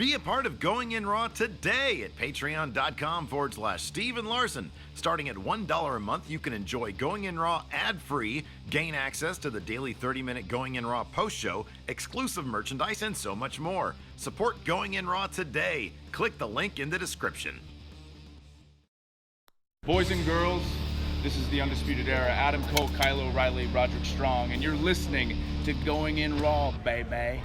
Be a part of Going In Raw today at patreon.com/Steven Larson. Starting at $1 a month, you can enjoy Going In Raw ad-free, gain access to the daily 30-minute Going In Raw post show, exclusive merchandise, and so much more. Support Going In Raw today. Click the link in the description. Boys and girls, this is the Undisputed Era. Adam Cole, Kyle O'Reilly, Roderick Strong, and you're listening to Going In Raw, baby.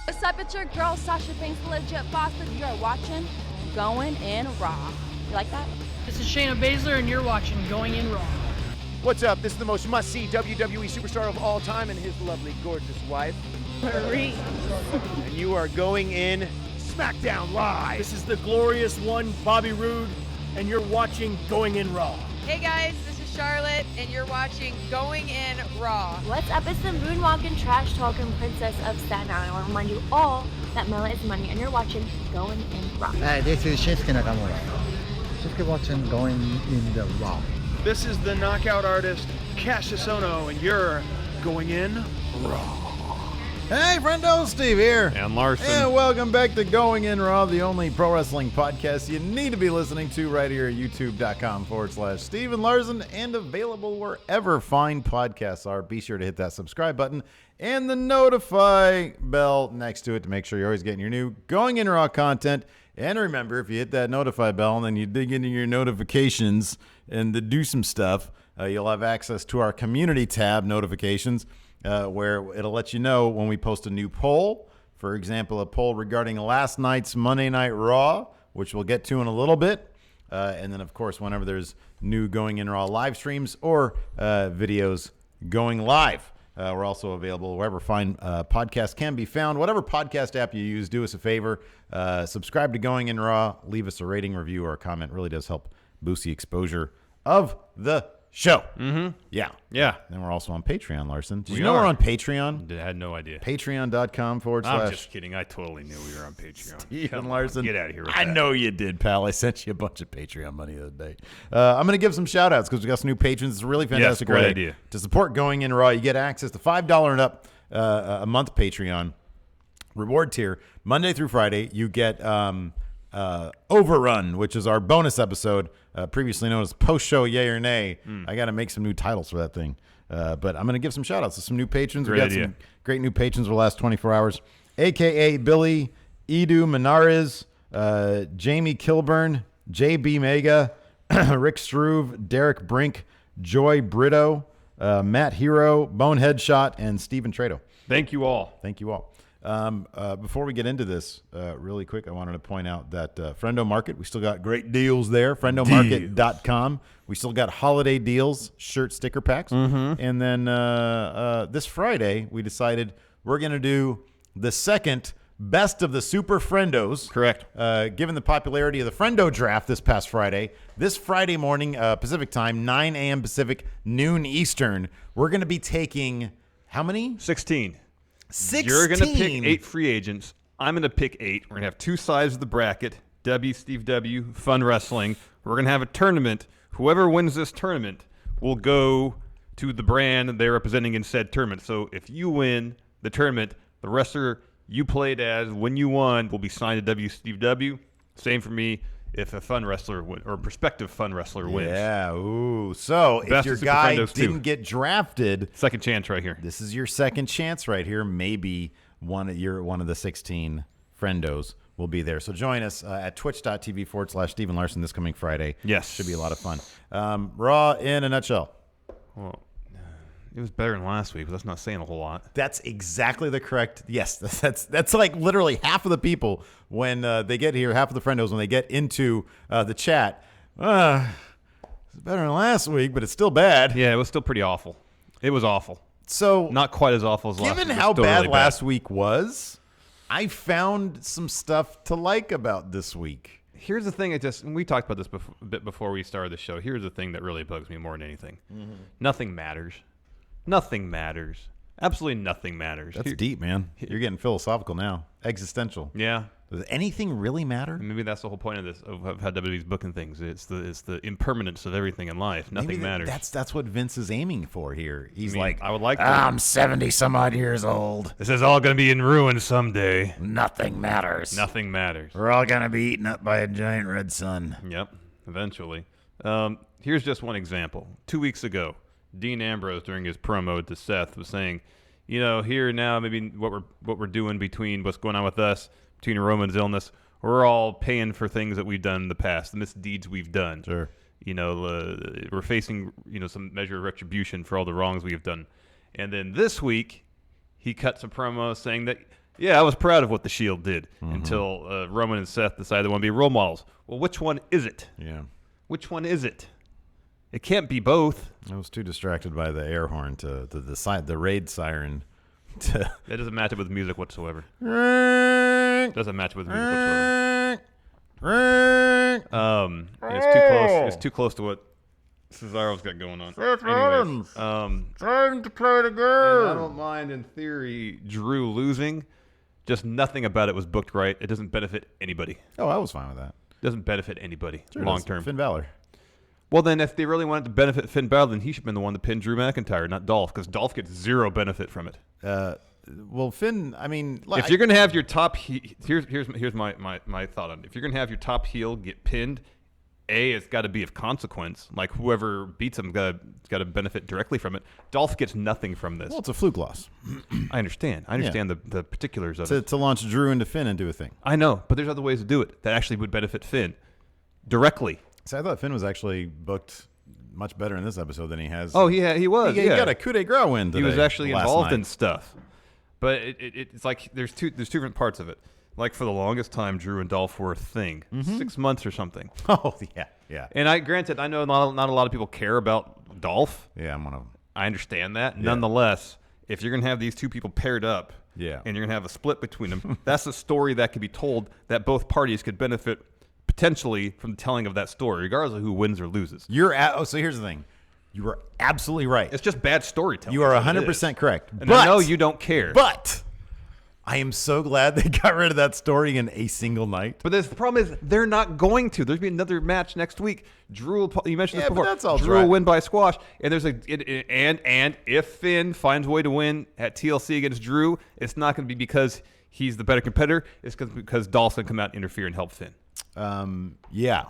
What's up, it's your girl, Sasha Banks, the legit boss, and you're watching Going In Raw. You like that? This is Shayna Baszler, and you're watching Going In Raw. What's up? This is the most must-see WWE superstar of all time and his lovely, gorgeous wife, Marie. and you are going in SmackDown Live. This is the glorious one, Bobby Roode, and you're watching Going In Raw. Hey guys, this is Charlotte, and you're watching Going In Raw. What's up? It's the moonwalking, trash talking princess of Staten Island. I want to remind you all that Mela is money, and you're watching Going In Raw. Hi, this is Shinsuke Nakamura. Shinsuke watching Going In the Raw. This is the knockout artist, Cassius Ohno, and you're Going In Raw. Hey, friendo, Steve here. And Larson. And welcome back to Going In Raw, the only pro wrestling podcast you need to be listening to right here at youtube.com/Steven Larson, and available wherever fine podcasts are. Be sure to hit that subscribe button and the notify bell next to it to make sure you're always getting your new Going In Raw content. And remember, if you hit that notify bell and then you dig into your notifications and to do some stuff, you'll have access to our community tab notifications, where it'll let you know when we post a new poll. For example, a poll regarding last night's Monday Night Raw, which we'll get to in a little bit. And then, of course, whenever there's new Going In Raw live streams or videos going live. We're also available wherever fine podcasts can be found. Whatever podcast app you use, do us a favor. Subscribe to Going In Raw. Leave us a rating, review, or a comment. It really does help boost the exposure of the show. Mm-hmm. Yeah. Yeah. And we're also on Patreon, Larson. Did you know we're on Patreon? I had no idea. Patreon.com/ I'm just kidding. I totally knew we were on Patreon. Steven Larson. Get out of here with I that. know you did, pal. I sent you a bunch of Patreon money the other day. I'm going to give some shout-outs because we got some new patrons. It's a really fantastic great way idea. to support Going In Raw. You get access to $5 and up a month Patreon reward tier. Monday through Friday, you get Overrun, which is our bonus episode, previously known as Post-Show Yay or Nay. I got to make some new titles for that thing. But I'm going to give some shout-outs to some new patrons. We got some great new patrons for the last 24 hours, a.k.a. Billy, Edu Menares, Jamie Kilburn, JB Mega, Rick Struve, Derek Brink, Joy Brito, Matt Hero, Bonehead Shot, and Stephen Trado. Thank you all. Thank you all. Before we get into this, really quick, I wanted to point out that Friendo Market, we still got great deals there. FriendoMarket.com. We still got holiday deals, shirt sticker packs. Mm-hmm. And then this Friday, we decided we're going to do the second Best of the Super Friendos. Correct. Given the popularity of the Friendo draft this past Friday, this Friday morning Pacific time, 9 a.m. Pacific, noon Eastern, we're going to be taking how many? 16. 16. You're going to pick 8 free agents. I'm going to pick 8. We're going to have 2 sides of the bracket. W, Steve W, Fun Wrestling. We're going to have a tournament. Whoever wins this tournament will go to the brand they're representing in said tournament. So if you win the tournament, the wrestler you played as when you won will be signed to W, Steve W. Same for me if a fun wrestler or prospective fun wrestler wins. Yeah, ooh. So Best if your of Super guy Friendos didn't too. get drafted, Second chance right here. this is your second chance right here. Maybe one of the 16 friendos will be there. So join us at twitch.tv/Steven Larson this coming Friday. Yes. Should be a lot of fun. Raw in a nutshell. Well, it was better than last week, but that's not saying a whole lot. That's exactly the correct. Yes, that's like literally half of the people when they get here, half of the friendos when they get into the chat. It's better than last week, but it's still bad. Yeah, it was still pretty awful. It was awful. So not quite as awful as last week. Given how still bad really last week was, I found some stuff to like about this week. Here's the thing. We talked about this a bit before we started the show. Here's the thing that really bugs me more than anything. Mm-hmm. Nothing matters. Nothing matters. Absolutely nothing matters. That's deep, man. You're getting philosophical now. Existential. Yeah. Does anything really matter? Maybe that's the whole point of this, of how WWE's booking things. It's the impermanence of everything in life. Nothing matters. That's what Vince is aiming for here. He's I would like. I'm 70 some odd years old. This is all going to be in ruin someday. Nothing matters. Nothing matters. We're all going to be eaten up by a giant red sun. Yep. Eventually. Here's just one example. 2 weeks ago, Dean Ambrose, during his promo to Seth, was saying, here now, maybe what we're doing between what's going on with us, between Roman's illness, we're all paying for things that we've done in the past, the misdeeds we've done. Sure. We're facing, some measure of retribution for all the wrongs we have done. And then this week, he cuts a promo saying that, I was proud of what the Shield did until Roman and Seth decided they want to be role models. Well, which one is it? Yeah. Which one is it? It can't be both. I was too distracted by the air horn to the raid siren. That doesn't match up with music whatsoever. Doesn't match with music whatsoever. It's too close. It's too close to what Cesaro's got going on. Anyways, time to play the game. I don't mind, in theory, Drew losing. Just nothing about it was booked right. It doesn't benefit anybody. Oh, I was fine with that. Doesn't benefit anybody long term. Finn Balor. Well, then, if they really wanted to benefit Finn Balor, then he should have been the one to pin Drew McIntyre, not Dolph, because Dolph gets zero benefit from it. Well, Finn, I mean, if you're going to have your top, here's my thought on it. If you're going to have your top heel get pinned, it's got to be of consequence. Like whoever beats him got to benefit directly from it. Dolph gets nothing from this. Well, it's a fluke loss. I understand. the particulars of it. To launch Drew into Finn and do a thing. I know, but there's other ways to do it that actually would benefit Finn directly. So I thought Finn was actually booked much better in this episode than he has. Oh, he was. He got a coup de grace win today. He was actually involved night. in stuff. But it's like there's two different parts of it. Like for the longest time, Drew and Dolph were a thing. 6 months or something. Oh, yeah. And granted, I know not a lot of people care about Dolph. Yeah, I'm one of them. I understand that. Yeah. Nonetheless, if you're going to have these two people paired up, and you're going to have a split between them, that's a story that could be told that both parties could benefit potentially from the telling of that story, regardless of who wins or loses. So here's the thing. You are absolutely right. It's just bad storytelling. You are 100% correct. And I know you don't care. But I am so glad they got rid of that story in a single night. But the problem is they're not going to. There's be another match next week. Drew, you mentioned this before. But that's all Drew will win by squash, and there's and if Finn finds a way to win at TLC against Drew, it's not going to be because he's the better competitor. It's because Dolph's going to come out and interfere and help Finn. Yeah.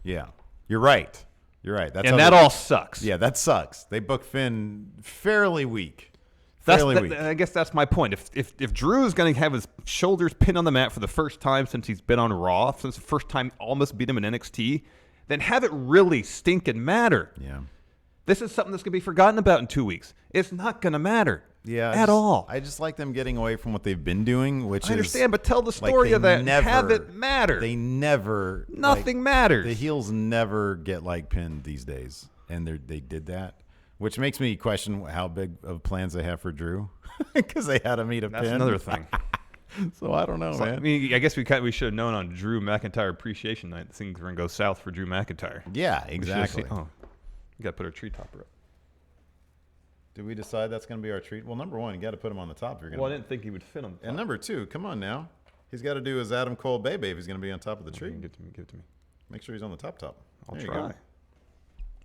You're right. That all sucks. Yeah, that sucks. They booked Finn fairly weak. I guess that's my point. If Drew is going to have his shoulders pinned on the mat for the first time since he's been on Raw, since the first time almost beat him in NXT, then have it really stink and matter. Yeah. This is something that's going to be forgotten about in 2 weeks. It's not going to matter. Yeah, at all. I just like them getting away from what they've been doing, which I understand, but tell the story of that and have it matter. Nothing matters. The heels never get pinned these days, and they did that, which makes me question how big of plans they have for Drew, because they had him eat a pin. That's another thing. So I don't know, man. I mean, I guess we should have known on Drew McIntyre Appreciation Night things were going to go south for Drew McIntyre. Yeah, exactly. You got to put our tree topper up. Did we decide that's going to be our treat? Well, number one, you got to put him on the top. If you're gonna. Well, I didn't think he would fit him. And number two, come on now. He's got to do his Adam Cole Bebe if he's going to be on top of the tree. Give it to me. Make sure he's on the top. I'll try.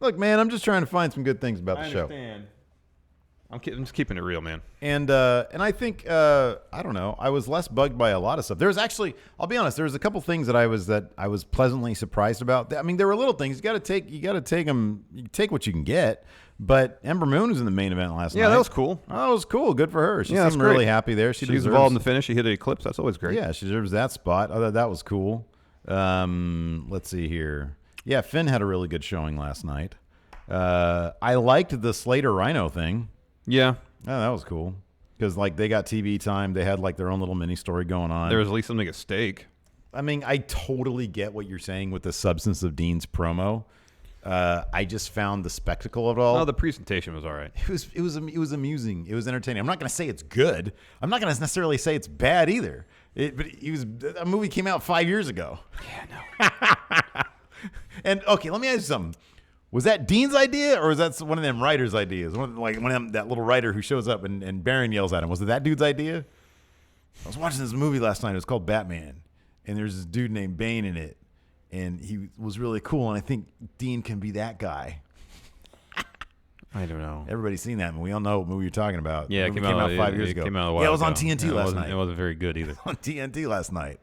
Look, man, I'm just trying to find some good things about the show. I understand. I'm just keeping it real, man. And I think I don't know. I was less bugged by a lot of stuff. There was actually, I'll be honest, there was a couple things that I was pleasantly surprised about. I mean, there were little things. You got to take them. You take what you can get. But Ember Moon was in the main event last night. Yeah, that was cool. Oh, that was cool. Good for her. She seemed great. really happy there. She was involved in the finish. She hit an Eclipse. That's always great. Yeah, she deserves that spot. Oh, that was cool. Let's see here. Yeah, Finn had a really good showing last night. I liked the Slater Rhino thing. Yeah. Oh, that was cool. Because, they got TV time. They had, their own little mini story going on. There was at least something at stake. I mean, I totally get what you're saying with the substance of Dean's promo. I just found the spectacle of it all. No, the presentation was all right. It was amusing. It was entertaining. I'm not going to say it's good. I'm not going to necessarily say it's bad either. But a movie came out 5 years ago. Yeah, no. And, okay, let me ask you something. Was that Dean's idea, or was that one of them writers' ideas? One of them, that little writer who shows up and Baron yells at him. Was it that dude's idea? I was watching this movie last night. It was called Batman. and there's this dude named Bane in it, and he was really cool. And I think Dean can be that guy. I don't know. Everybody's seen that, and we all know what movie you're talking about. Yeah, it came out 5 years it ago. Came out a while yeah, it was ago. on TNT last night. It wasn't very good either. On TNT last night.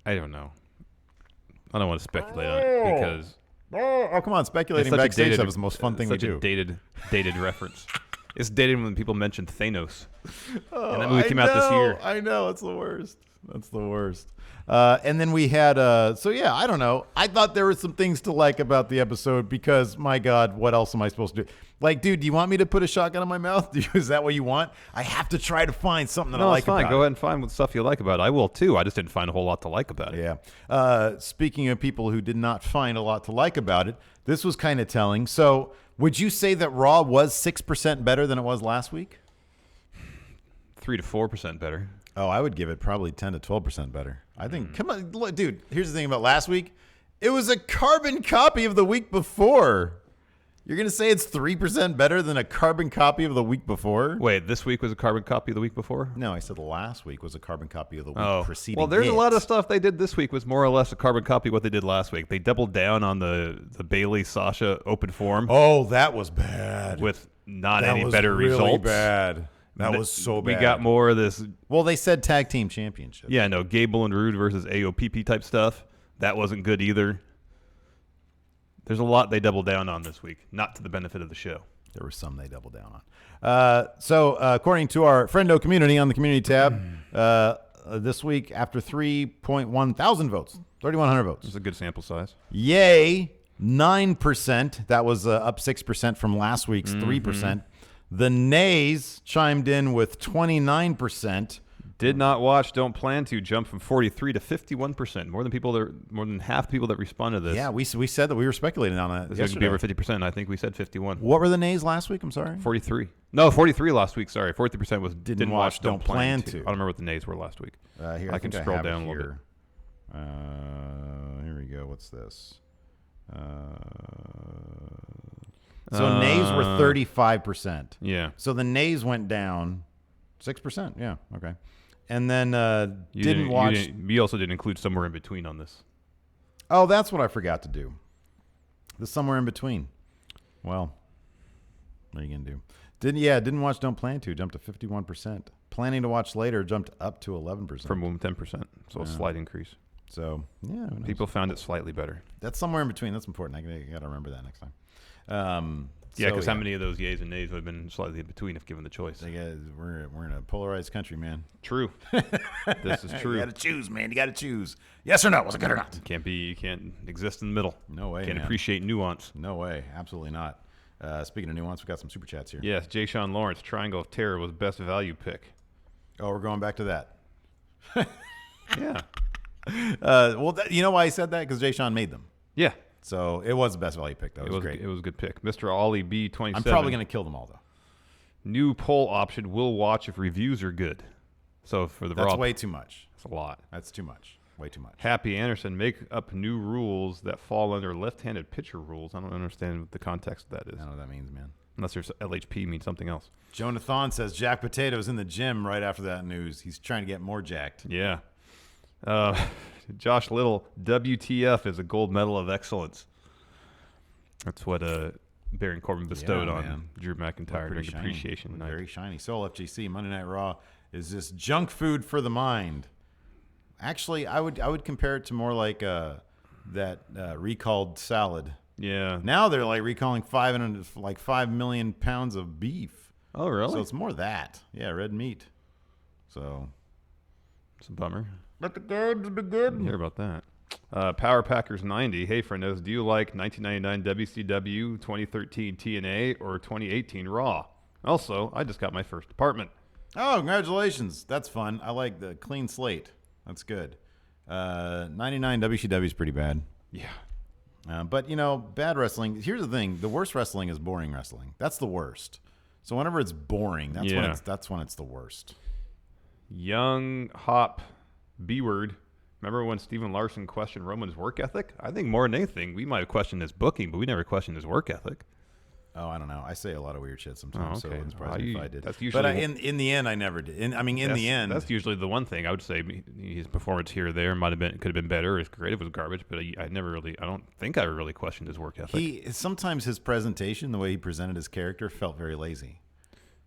I don't know. I don't want to speculate on it because. Oh, come on! Speculating backstage stuff is the most fun thing we do. Such a dated reference. It's dated when people mentioned Thanos. And that movie came out this year. I know, it's the worst. That's the worst. And then we had, so yeah, I don't know. I thought there were some things to like about the episode because, my God, what else am I supposed to do? Like, dude, do you want me to put a shotgun in my mouth? Is that what you want? I have to try to find something that I like about it. Go ahead and find what stuff you like about it. I will, too. I just didn't find a whole lot to like about it. Yeah. Speaking of people who did not find a lot to like about it, this was kind of telling. So would you say that Raw was 6% better than it was last week? 3 to 4% better. Oh, I would give it probably 10 to 12% better. I think, come on, look, dude, here's the thing about last week. It was a carbon copy of the week before. You're going to say it's 3% better than a carbon copy of the week before? Wait, this week was a carbon copy of the week before? No, I said last week was a carbon copy of the week preceding. Well, there's a lot of stuff they did this week was more or less a carbon copy of what they did last week. They doubled down on the Bailey-Sasha open forum. Oh, that was bad. With not any better results. Really bad. That was so bad. We got more of this. Well, they said tag team championship. Yeah, no, Gable and Rude versus AOPP type stuff. That wasn't good either. There's a lot they doubled down on this week, not to the benefit of the show. There were some they doubled down on. So according to our Friendo community on the community tab, this week, after 3.1 thousand votes, 3,100 votes. It's a good sample size. Yay, 9%. That was up 6% from last week's 3%. The nays chimed in with 29%. Did not watch, don't plan to, jump from 43 to 51%. More than half the people that responded to this. Yeah, we said that we were speculating on that yesterday. This would be over 50%. I think we said 51. What were the nays last week? I'm sorry. 43. No, 43 last week. Sorry, 43% was didn't watch, don't plan to. I don't remember what the nays were last week. Here, I can scroll down a little bit. Here we go. What's this? So nays were 35%. Yeah. So the nays went down 6%. Yeah. Okay. And then didn't watch. You also didn't include somewhere in between on this. Oh, that's what I forgot to do. The somewhere in between. Well, what are you gonna do? Didn't watch. Don't plan to. Jumped to 51%. Planning to watch later jumped up to 11%. From 10%. So a slight increase. So yeah, people found it slightly better. That's somewhere in between. That's important. I gotta remember that next time. Yeah, because how many of those yays and nays would have been slightly in between if given the choice? We're in a polarized country, man. True. This is true. You got to choose, man. You got to choose. Yes or no? Was it good or not? You can't exist in the middle. No way. Can't appreciate nuance. No way. Absolutely not. Speaking of nuance, we got some super chats here. Yes, Jay Sean Lawrence, Triangle of Terror was best value pick. Oh, we're going back to that. Yeah. Well, you know why he said that? Because Jay Sean made them. Yeah. So it was the best value pick, though. It was great. It was a good pick. Mr. Ollie B27. I'm probably going to kill them all, though. New poll option, will watch if reviews are good. So for the That's way too much. That's a lot. That's too much. Way too much. Happy Anderson, make up new rules that fall under left-handed pitcher rules. I don't understand what the context of that is. I don't know what that means, man. Unless there's LHP means something else. Jonathan says Jack Potato's in the gym right after that news. He's trying to get more jacked. Yeah. Josh Little, WTF is a gold medal of excellence. That's what Baron Corbin bestowed on Drew McIntyre during Appreciation Night. Very shiny. Soul FGC, Monday Night Raw is just junk food for the mind. Actually, I would compare it to more like that recalled salad. Yeah. Now they're like recalling 5 million pounds of beef. Oh, really? So it's more that. Yeah, red meat. So it's a bummer. Let the goods be good. Didn't hear about that. Power Packers 90. Hey, friendos, do you like 1999 WCW, 2013 TNA, or 2018 Raw? Also, I just got my first apartment. Oh, congratulations. That's fun. I like the clean slate. That's good. 99 WCW is pretty bad. Yeah. But, bad wrestling. Here's the thing. The worst wrestling is boring wrestling. That's the worst. So whenever it's boring, that's when it's the worst. Young Hop B-word. Remember when Steven Larson questioned Roman's work ethic? I think more than anything, we might have questioned his booking, but we never questioned his work ethic. Oh, I don't know. I say a lot of weird shit sometimes, so it wouldn't surprise Well, me if I did. that's usually- But in the end, I never did. In the end, that's usually the one thing I would say. His performance here or there could have been better. His creative was garbage, but I don't think I really questioned his work ethic. Sometimes his presentation, the way he presented his character, felt very lazy.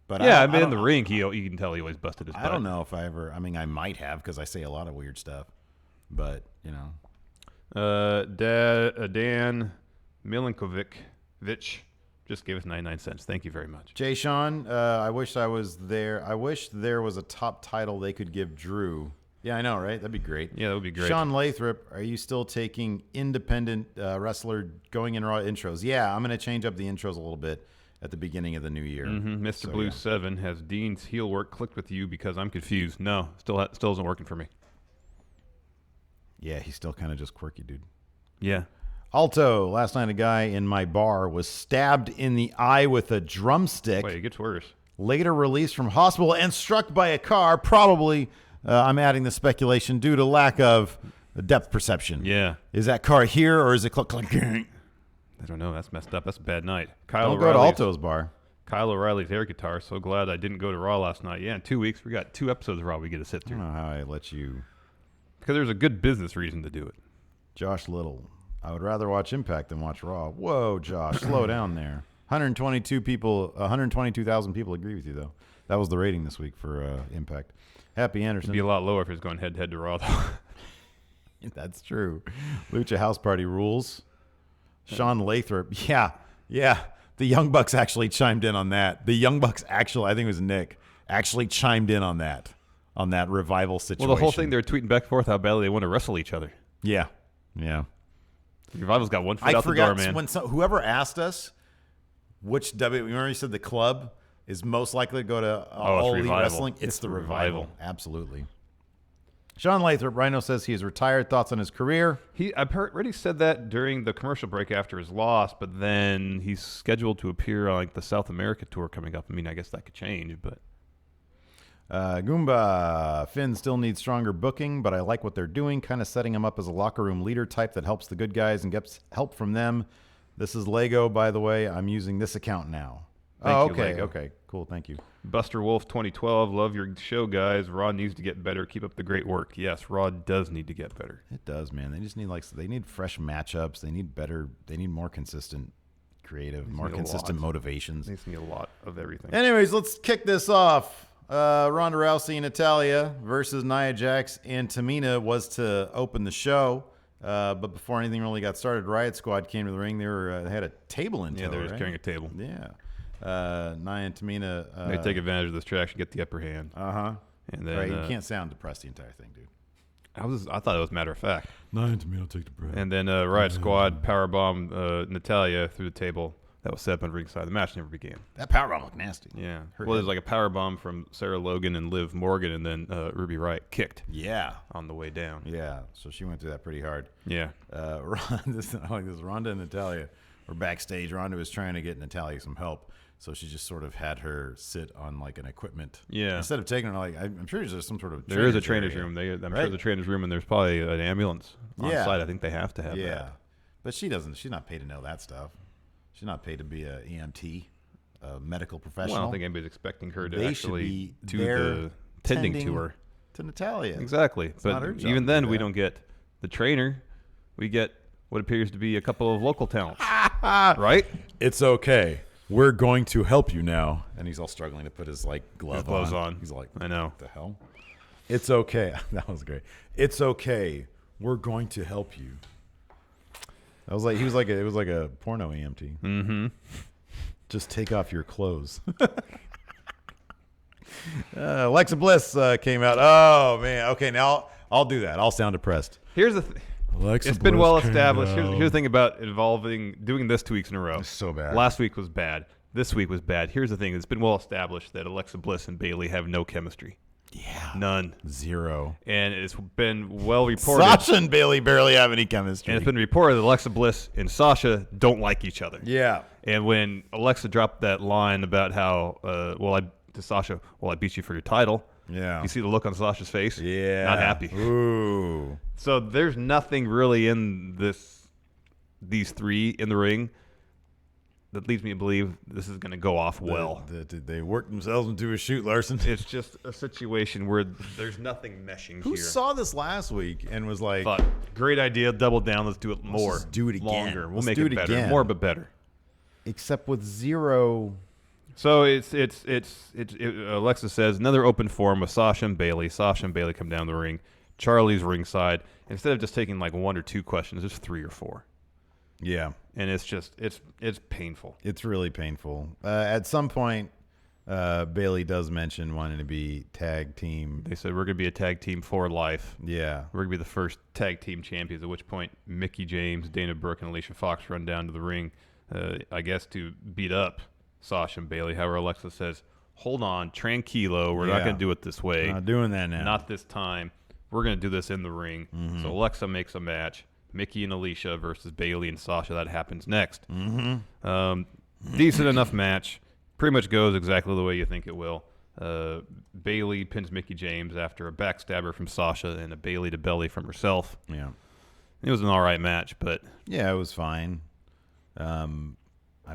But yeah, in the ring, you can tell he always busted his butt. I don't know if I ever. I mean, I might have because I say a lot of weird stuff. But Dan Milinkovic just gave us 99 cents. Thank you very much. Jay Sean, I wish I was there. I wish there was a top title they could give Drew. Yeah, I know, right? That'd be great. Yeah, that would be great. Sean Lathrop, are you still taking independent wrestler going in Raw intros? Yeah, I'm going to change up the intros a little bit at the beginning of the new year. Mr. Blue 7 has Dean's heel work clicked with you because I'm confused. No, still isn't working for me. Yeah, he's still kind of just quirky, dude. Yeah. Alto, last night a guy in my bar was stabbed in the eye with a drumstick. Wait, it gets worse. Later released from hospital and struck by a car. Probably, I'm adding the speculation, due to lack of depth perception. Yeah. Is that car here or is it clicking? I don't know. That's messed up. That's a bad night. Don't go to Alto's bar. Kyle O'Reilly's air guitar. So glad I didn't go to Raw last night. Yeah, in 2 weeks, we got 2 episodes of Raw we get to sit through. I don't know how I let you. Because there's a good business reason to do it. Josh Little. I would rather watch Impact than watch Raw. Whoa, Josh, slow down there. 122,000 people agree with you, though. That was the rating this week for Impact. Happy Anderson. It'd be a lot lower if it was going head-to-head to Raw, though. That's true. Lucha House Party rules. Sean Lathrop. Yeah. The Young Bucks actually chimed in on that. The Young Bucks actually, I think it was Nick, actually chimed in on that revival situation. Well, the whole thing, they were tweeting back and forth how badly they want to wrestle each other. Yeah. Revival's got one foot out the door, man. When whoever asked us which remember you said the club is most likely to go to All Elite Wrestling? It's the Revival. Absolutely. Sean Lathrop, Rhino says he is retired. Thoughts on his career? I've already said that during the commercial break after his loss, but then he's scheduled to appear on the South America tour coming up. I mean, I guess that could change, but... Goomba, Finn still needs stronger booking, but I like what they're doing, kind of setting him up as a locker room leader type that helps the good guys and gets help from them. This is Lego, by the way. I'm using this account now. Thank you, Lego. Okay, cool, thank you. Buster Wolf 2012, love your show, guys. Raw needs to get better. Keep up the great work. Yes, Raw does need to get better. It does, man. They just need they need fresh matchups. They need more consistent creative, more consistent motivations. They need a lot of everything. Anyways, let's kick this off. Ronda Rousey and Natalya versus Nia Jax and Tamina was to open the show. But before anything really got started, Riot Squad came to the ring. They had a table in tow. Yeah, they were just carrying a table. Yeah. Nia and Tamina. They take advantage of this traction, get the upper hand. Uh-huh. And then, right, you can't sound depressed the entire thing, dude. I thought it was matter of fact. Nia and Tamina take the breath. And then Riot Squad powerbomb Natalya through the table. That was set up on ringside. The match never began. That powerbomb looked nasty. Yeah. There's like a powerbomb from Sarah Logan and Liv Morgan, and then Ruby Riott kicked. Yeah. On the way down. Yeah. So she went through that pretty hard. Yeah. Ronda and Natalya were backstage. Ronda was trying to get Natalya some help, so she just sort of had her sit on like an equipment. Yeah. Instead of taking her, I'm sure there's some sort of. There is a trainer's room. I'm sure there's a trainer's room, and there's probably an ambulance on site. I think they have to have that. Yeah. But she doesn't. She's not paid to know that stuff. She's not paid to be an EMT, a medical professional. Well, I don't think anybody's expecting her to actually do the tending to her. To Natalya. Exactly. It's but even then, we don't get the trainer. We get what appears to be a couple of local talents. Right? It's okay. We're going to help you now. And he's all struggling to put his gloves on. He's like, I know. What the hell? It's okay. That was great. It's okay. We're going to help you. It was like a porno EMT. Mm-hmm. Just take off your clothes. Alexa Bliss came out. Oh man. Okay, now I'll do that. I'll sound depressed. Here's the thing. It's been well established. Here's the thing about doing this 2 weeks in a row. It's so bad. Last week was bad. This week was bad. Here's the thing. It's been well established that Alexa Bliss and Bayley have no chemistry. Yeah. None. Zero. And it's been well reported. Sasha and Bayley barely have any chemistry. And it's been reported that Alexa Bliss and Sasha don't like each other. Yeah. And when Alexa dropped that line about how, to Sasha, I beat you for your title. Yeah. You see the look on Sasha's face? Yeah. Not happy. Ooh. So there's nothing really in these three in the ring that leads me to believe this is going to go off well. They worked themselves into a shoot, Larson. It's just a situation where there's nothing meshing Who here. saw this last week and was like, Thought, great idea, double down, let's do it more. Let's do it again. Longer. We'll Let's make do it it better. again. More but better. except with zero. So Alexa says another open forum with Sasha and Bailey. Sasha and Bailey come down the ring. Charlie's ringside. Instead of just taking like 1 or 2 questions, it's 3 or 4. Yeah. And it's just it's painful. It's really painful. At some point, Bailey does mention wanting to be tag team. They said we're going to be a tag team for life. Yeah. We're going to be the first tag team champions, at which point Mickie James, Dana Brooke, and Alicia Fox run down to the ring, I guess, to beat up Sasha and Bailey. However, Alexa says, hold on, tranquilo. We're not going to do it this way. Not doing that now. Not this time. We're going to do this in the ring. Mm-hmm. So Alexa makes a match. Mickie and Alicia versus Bailey and Sasha. That happens next. Mm-hmm. Decent enough match. Pretty much goes exactly the way you think it will. Bailey pins Mickie James after a backstabber from Sasha and a Bailey to belly from herself. Yeah. It was an all right match, but... Yeah, it was fine. I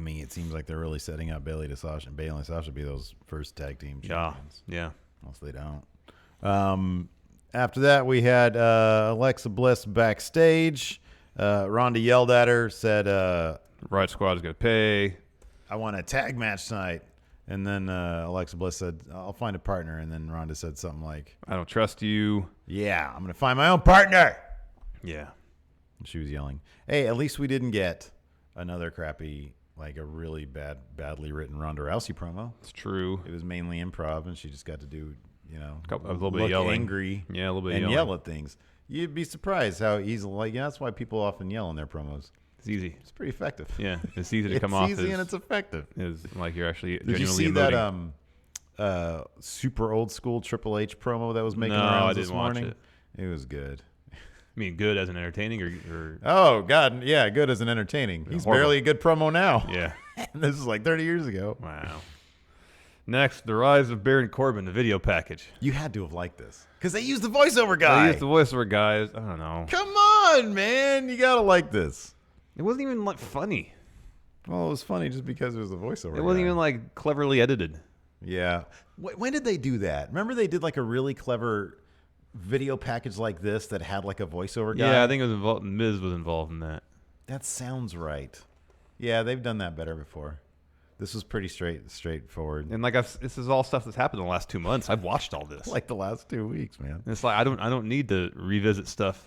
mean, it seems like they're really setting up Bailey to Sasha. And Bailey and Sasha be those first tag team champions. Yeah. Unless they don't. After that, we had Alexa Bliss backstage. Ronda yelled at her, said, Riot Squad is going to pay. I want a tag match tonight. And then Alexa Bliss said, I'll find a partner. And then Ronda said something like, I don't trust you. Yeah, I'm going to find my own partner. Yeah. She was yelling. Hey, at least we didn't get another crappy, like a really badly written Ronda Rousey promo. It's true. It was mainly improv, and she just got to do, a little bit of yelling. Angry. Yeah, a little bit of and yelling. yell at things. You'd be surprised how easily, that's why people often yell in their promos. It's easy. It's pretty effective. Yeah, it's easy to come off. It's easy and it's effective. Is like you're actually Did you see emoting. that super old school Triple H promo that was making No, rounds I didn't this morning? watch it. It was good. I mean, good as an entertaining or Oh, God. Yeah, good as an entertaining. He's horrible. barely a good promo now. Yeah. This is like 30 years ago. Wow. Next, the rise of Baron Corbin, the video package. You had to have liked this. Because they used the voiceover guy. They used the voiceover guys. I don't know. Come on, man. You got to like this. It wasn't even like funny. Well, it was funny just because it was the voiceover It wasn't guy. even like cleverly edited. Yeah. When did they do that? Remember they did like a really clever video package like this that had like a voiceover guy? Yeah, I think it was involved. Miz was involved in that. That sounds right. Yeah, they've done that better before. This was pretty straightforward. And like this is all stuff that's happened in the last 2 months. I've watched all this. Like the last 2 weeks, man. And it's like I don't need to revisit stuff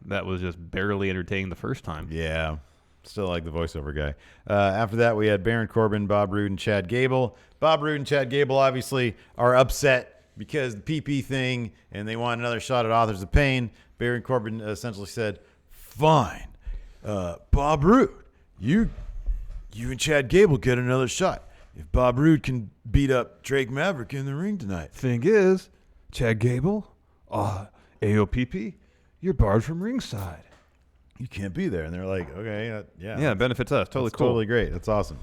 that was just barely entertaining the first time. Yeah. Still like the voiceover guy. After that, we had Baron Corbin, Bob Roode, and Chad Gable. Bob Roode and Chad Gable obviously are upset because the PP thing, and they want another shot at Authors of Pain. Baron Corbin essentially said, fine, Bob Roode, you and Chad Gable get another shot. If Bob Roode can beat up Drake Maverick in the ring tonight. Thing is, Chad Gable, AOPP, you're barred from ringside. You can't be there. And they're like, okay, yeah. Yeah, it benefits us. Totally That's cool. Totally great. That's awesome.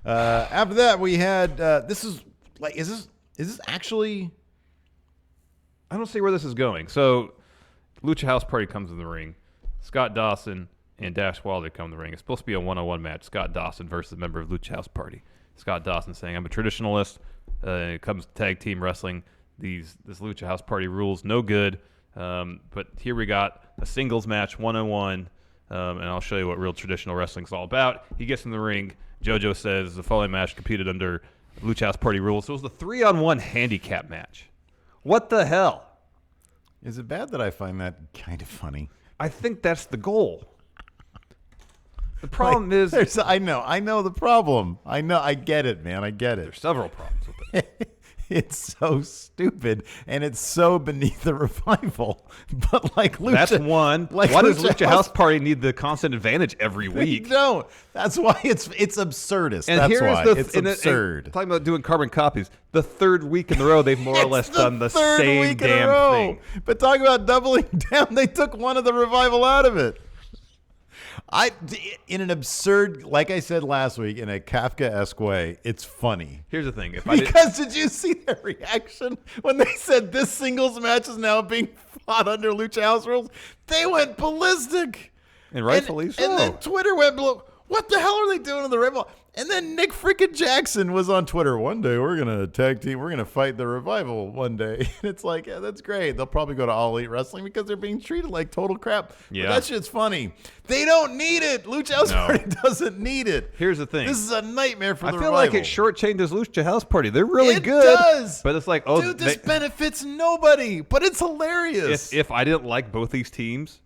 After that, we had, this is like, is this actually... I don't see where this is going. So, Lucha House Party comes in the ring. Scott Dawson and Dash Wilder come in the ring. It's supposed to be a one-on-one match. Scott Dawson versus a member of Lucha House Party. Scott Dawson saying, I'm a traditionalist. It comes to tag team wrestling. This Lucha House Party rules no good. But here we got a singles match, one-on-one, and I'll show you what real traditional wrestling is all about. He gets in the ring. JoJo says the following match competed under Lucha House Party rules. So it was the 3-on-1 handicap match. What the hell? Is it bad that I find that kind of funny? I think that's the goal. The problem is... I know the problem. I get it, man. I get it. There's several problems with it. It's so stupid, and it's so beneath the revival. But like Lucha... That's one. Like Why does Lucha House Party need the constant advantage every week? No, that's why it's absurdist. And that's here why. is It's absurd. And talking about doing carbon copies, the third week in a row, they've more or less done the same damn thing. But talking about doubling down, they took one of the revival out of it. In an absurd, like I said last week, in a Kafka-esque way, it's funny. Here's the thing. Did you see their reaction when they said this singles match is now being fought under Lucha House rules? They went ballistic. And rightfully so. And then Twitter went below. What the hell are they doing in the revival? And then Nick freaking Jackson was on Twitter. One day we're going to tag team. We're going to fight the Revival one day. And it's like, yeah, that's great. They'll probably go to All Elite Wrestling because they're being treated like total crap. Yeah. But that shit's funny. They don't need it. Lucha House Party doesn't need it. Here's the thing. This is a nightmare for the Revival. Revival. I feel like it shortchanges Lucha House Party. They're really it good. It does. But it's like, oh, dude, this benefits nobody. But it's hilarious. If I didn't like both these teams,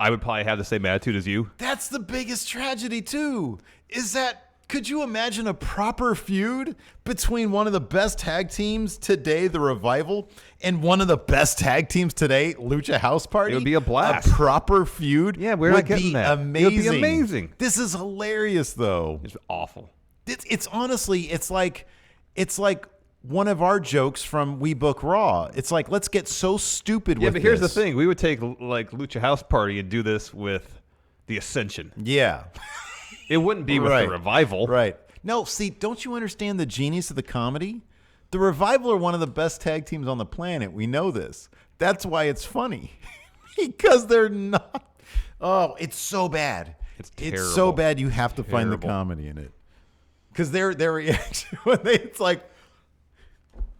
I would probably have the same attitude as you. That's the biggest tragedy, too, is that could you imagine a proper feud between one of the best tag teams today, the Revival, and one of the best tag teams today, Lucha House Party? It would be a blast. A proper feud we're not getting that. Amazing. It would be amazing. This is hilarious, though. It's awful. It's honestly, it's like one of our jokes from We Book Raw. It's like, let's get so stupid with this. Yeah, but here's the thing. We would take like Lucha House Party and do this with the Ascension. Yeah. It wouldn't be with the Revival. Right. No, see, don't you understand the genius of the comedy? The Revival are one of the best tag teams on the planet. We know this. That's why it's funny. Because they're not. Oh, it's so bad. It's terrible. It's so bad you have to find the comedy in it. Because their reaction when it's like,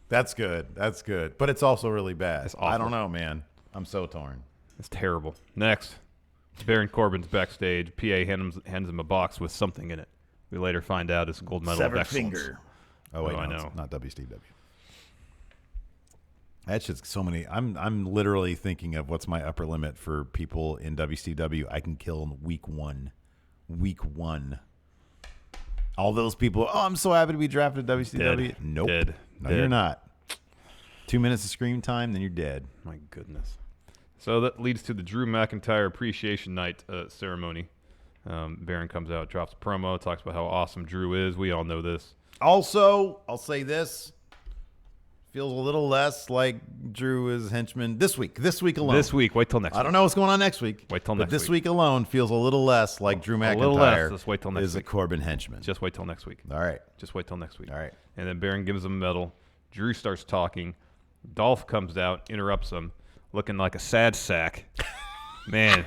that's good. That's good. But it's also really bad. It's awful. I don't know, man. I'm so torn. It's terrible. Next. Baron Corbin's backstage. PA hands him a box with something in it. We later find out it's a gold medal of excellence. Finger. Oh, wait, I no, know. it's not WCW. That's just so many. I'm literally thinking of what's my upper limit for people in WCW I can kill in week one. Week one. All those people, oh, I'm so happy to be drafted to WCW. Dead. Nope. Dead. No, Dead. you're not. 2 minutes of screen time, then you're dead. My goodness. So that leads to the Drew McIntyre Appreciation Night ceremony. Baron comes out, drops a promo, talks about how awesome Drew is. We all know this. Also, I'll say this. Feels a little less like Drew is henchman this week. This week alone. This week. Wait till next week. I don't know what's going on next week. Wait till but next this week. week alone feels a little less like Drew McIntyre. A little less. Just wait till next is week. a Corbin henchman. Just wait till next week. All right. Just wait till next week. All right. And then Baron gives him a medal. Drew starts talking. Dolph comes out, interrupts him, looking like a sad sack. Man,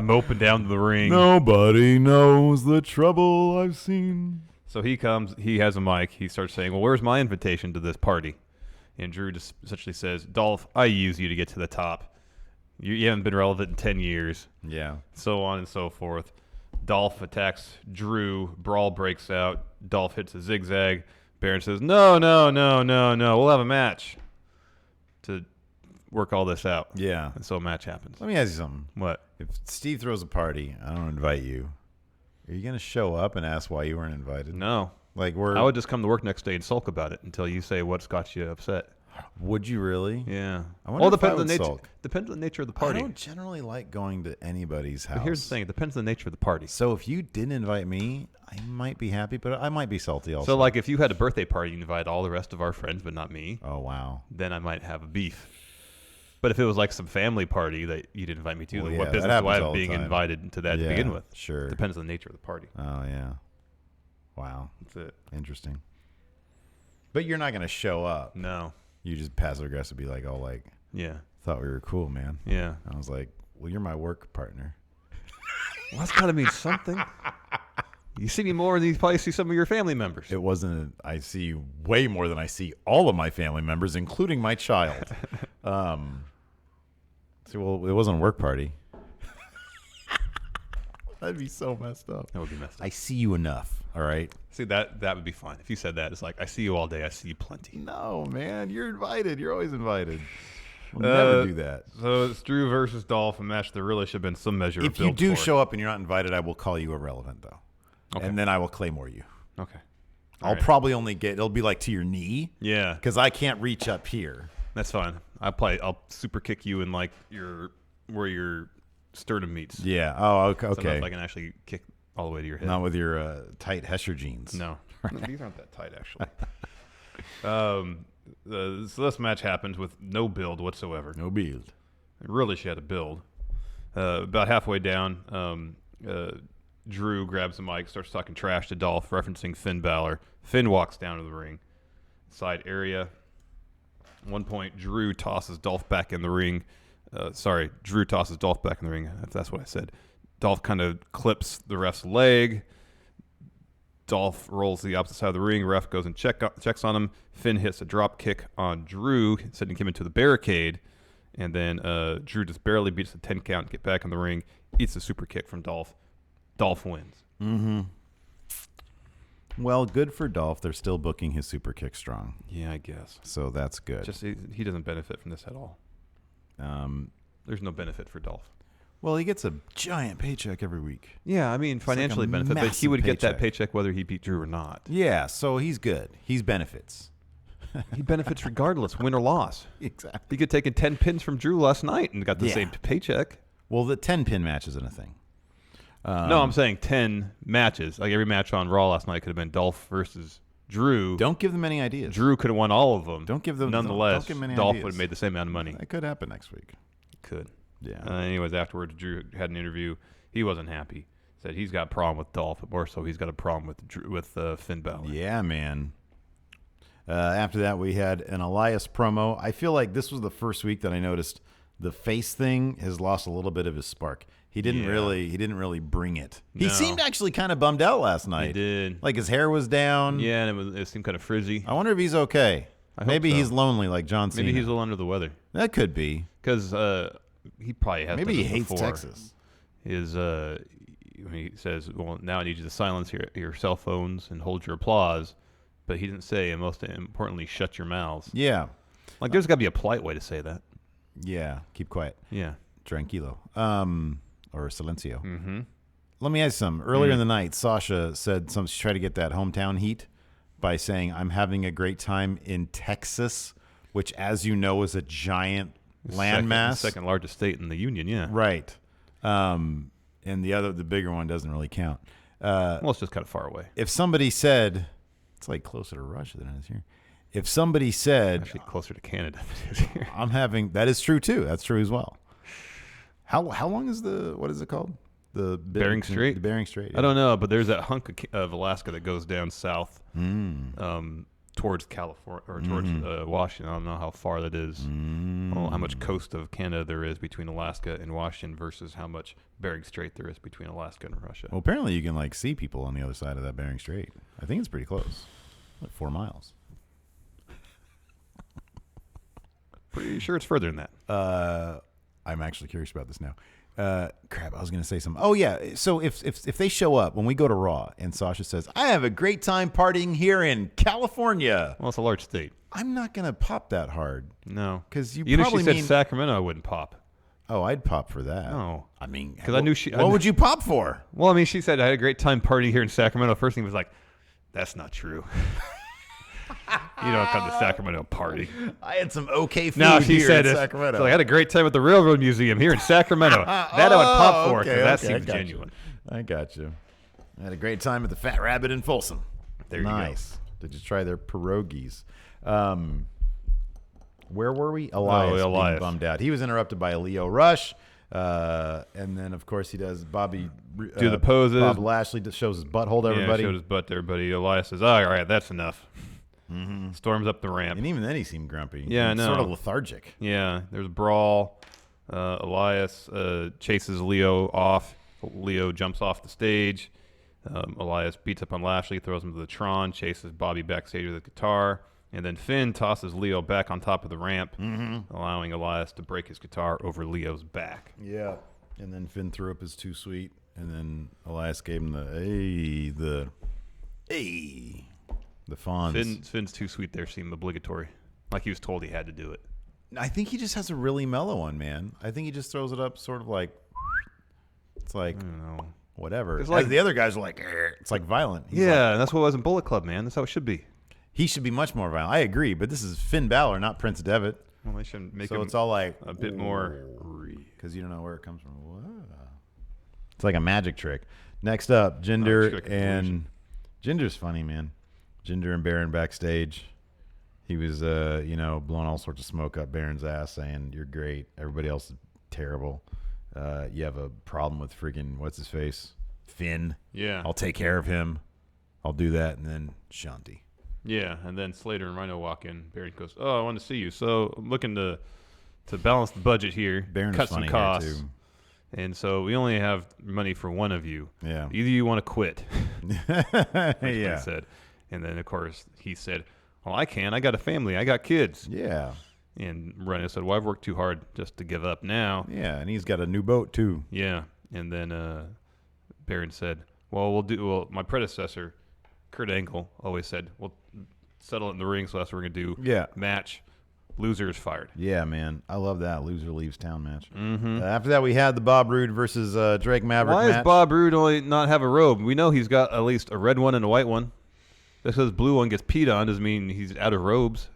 moping down to the ring. Nobody knows the trouble I've seen. So he comes, he has a mic. He starts saying, well, where's my invitation to this party? And Drew just essentially says, Dolph, I use you to get to the top. You haven't been relevant in 10 years. Yeah. So on and so forth. Dolph attacks Drew. Brawl breaks out. Dolph hits a zigzag. Baron says, no. We'll have a match to work all this out. Yeah. And so a match happens. Let me ask you something. What? If Steve throws a party, I don't invite you. Are you going to show up and ask why you weren't invited? No. Like I would just come to work next day and sulk about it until you say what's got you upset. Would you really? Yeah. I wonder if depends I on would the nature. sulk. Depends on the nature of the party. I don't generally like going to anybody's house. But here's the thing: it depends on the nature of the party. So if you didn't invite me, I might be happy, but I might be salty also. So like if you had a birthday party and invite all the rest of our friends but not me, oh wow, then I might have a beef. But if it was like some family party that you didn't invite me to, Well, then yeah, what that business do I happens have all the being time. invited to that Yeah, to begin with? sure. Depends on the nature of the party. Oh yeah, wow, That's it. interesting. But you're not going to show up. No. You just passive aggressive, be like, oh, like, Yeah. thought we were cool, man. Yeah. I was like, well, you're my work partner. Well, that's got to mean something. You see me more than you probably see some of your family members. It wasn't. I see you way more than I see all of my family members, including my child. See, well, it wasn't a work party. That'd be so messed up. That would be messed up. I see you enough. All right. See, that would be fine. If you said that, it's like, I see you all day. I see you plenty. No, man, you're invited. You're always invited. We'll never do that. So it's Drew versus Dolph, a match that really should have been some measure of If you build do for. show up and you're not invited, I will call you irrelevant, though. Okay. And then I will claymore you. Okay. I'll probably only get, it'll be like to your knee. Yeah. Because I can't reach up here. That's fine. I'll super kick you in like where your sternum meets. Yeah. Oh, okay. So if I can actually kick all the way to your head. Not with your tight Hesher jeans. No. These aren't that tight, actually. So this match happens with no build whatsoever. No build. Really, she had a build. About halfway down, Drew grabs the mic, starts talking trash to Dolph, referencing Finn Balor. Finn walks down to the ring. Side area. At one point, Drew tosses Dolph back in the ring. Drew tosses Dolph back in the ring, if that's what I said. Dolph kind of clips the ref's leg. Dolph rolls to the opposite side of the ring. Ref goes and checks on him. Finn hits a drop kick on Drew, sending him into the barricade. And then Drew just barely beats the 10 count to get back in the ring. Eats a super kick from Dolph. Dolph wins. Mm-hmm. Well, good for Dolph. They're still booking his super kick strong. Yeah, I guess. So that's good. Just he doesn't benefit from this at all. There's no benefit for Dolph. Well, he gets a giant paycheck every week. Yeah, I mean, financially like a benefit, but he would massive get that paycheck whether he beat Drew or not. Yeah, so he's good. He's benefits. He benefits regardless, win or loss. Exactly. He could take 10 pins from Drew last night and got the same paycheck. Well, the 10-pin match isn't a thing. No, I'm saying 10 matches. Like every match on Raw last night could have been Dolph versus Drew. Don't give them any ideas. Drew could have won all of them. Don't give them. Nonetheless, don't give them any Dolph ideas. would have made the same amount of money. That could happen next week. It could. Yeah. Anyways, afterwards, Drew had an interview. He wasn't happy. Said he's got a problem with Dolph, but more so he's got a problem with Finn Balor. Yeah, man. After that, we had an Elias promo. I feel like this was the first week that I noticed the face thing has lost a little bit of his spark. He didn't really bring it. He seemed actually kind of bummed out last night. He did. Like his hair was down. Yeah, and it seemed kind of frizzy. I wonder if he's okay. Maybe so. He's lonely like John Cena. Maybe he's a little under the weather. That could be. Because he probably has. Maybe he done it hates before. Texas. He says, well, now I need you to silence your cell phones and hold your applause. But he didn't say, and most importantly, shut your mouths. Yeah. Like, there's got to be a polite way to say that. Yeah. Keep quiet. Yeah. Tranquilo. Or silencio. Mm-hmm. Let me ask you something. Earlier in the night, Sasha said she tried to get that hometown heat by saying, I'm having a great time in Texas, which, as you know, is a giant landmass. Second largest state in the union, yeah. Right. And the bigger one doesn't really count. Well, it's just kind of far away. If somebody said, it's like closer to Russia than it is here. If somebody said, actually closer to Canada than it is here. That is true too. That's true as well. How long is what is it called? The Bering Strait? The Bering Strait. Yeah. I don't know, but there's that hunk of Alaska that goes down south towards California or towards Washington. I don't know how far that is. Well, how much coast of Canada there is between Alaska and Washington versus how much Bering Strait there is between Alaska and Russia. Well, apparently you can see people on the other side of that Bering Strait. I think it's pretty close, like 4 miles. Pretty sure it's further than that. I'm actually curious about this now. Crap, I was going to say something. Oh, yeah. So if they show up when we go to Raw and Sasha says, I have a great time partying here in California. Well, it's a large state. I'm not going to pop that hard. No. Because you even probably if she said Sacramento, I wouldn't pop. Oh, I'd pop for that. No. I mean, because I knew what would you pop for? Well, I mean, she said, I had a great time partying here in Sacramento. First thing was like, that's not true. You don't come to Sacramento party. I had some okay food here in Sacramento. So I had a great time at the Railroad Museum here in Sacramento. That I would pop for because that seems genuine. I got you. I had a great time at the Fat Rabbit in Folsom. There you go. Nice. Did you try their pierogies? Where were we? Elias being bummed out. He was interrupted by a Lio Rush. And then, of course, he does Bobby do the poses. Bob Lashley shows his butthole to everybody. Yeah, showed his butt to everybody. Elias says, all right, that's enough. Mm-hmm. Storms up the ramp. And even then he seemed grumpy. Yeah, I know. Sort of lethargic. Yeah, there's a brawl. Elias chases Leo off. Leo jumps off the stage. Elias beats up on Lashley, throws him to the Tron, chases Bobby backstage with a guitar. And then Finn tosses Leo back on top of the ramp, allowing Elias to break his guitar over Leo's back. Yeah. And then Finn threw up his too sweet. And then Elias gave him the Fonz. Finn's too sweet there seemed obligatory. Like he was told he had to do it. I think he just has a really mellow one, man. I think he just throws it up sort of like, it's like, I don't know. Whatever. It's like the other guys are like, it's like violent. He's yeah, that's what it was in Bullet Club, man. That's how it should be. He should be much more violent. I agree, but this is Finn Balor, not Prince Devitt. Well, they should make so it's all like a bit more, because you don't know where it comes from. What? It's like a magic trick. Next up, Jinder and Jinder's funny, man. Jinder and Baron backstage. He was, blowing all sorts of smoke up Baron's ass, saying, "You're great. Everybody else is terrible. You have a problem with freaking what's his face, Finn. Yeah, I'll take care of him. I'll do that." And then Shanti. Yeah, and then Slater and Rhino walk in. Baron goes, "Oh, I want to see you. So I'm looking to balance the budget here, Baron cut some costs, too. And so we only have money for one of you. Yeah, either you want to quit." That's what Yeah. he said. And then, of course, he said, well, I can't. I got a family. I got kids. Yeah. And Rhino said, well, I've worked too hard just to give up now. Yeah, and he's got a new boat, too. Yeah. And then Baron said, well, my predecessor, Kurt Angle, always said, we'll settle it in the ring, so that's what we're going to do. Yeah. Match. Loser is fired. Yeah, man. I love that. Loser leaves town match. Mm-hmm. After that, we had the Bob Roode versus Drake Maverick Why match. does Bob Roode only not have a robe? We know he's got at least a red one and a white one. Just because blue one gets peed on doesn't mean he's out of robes.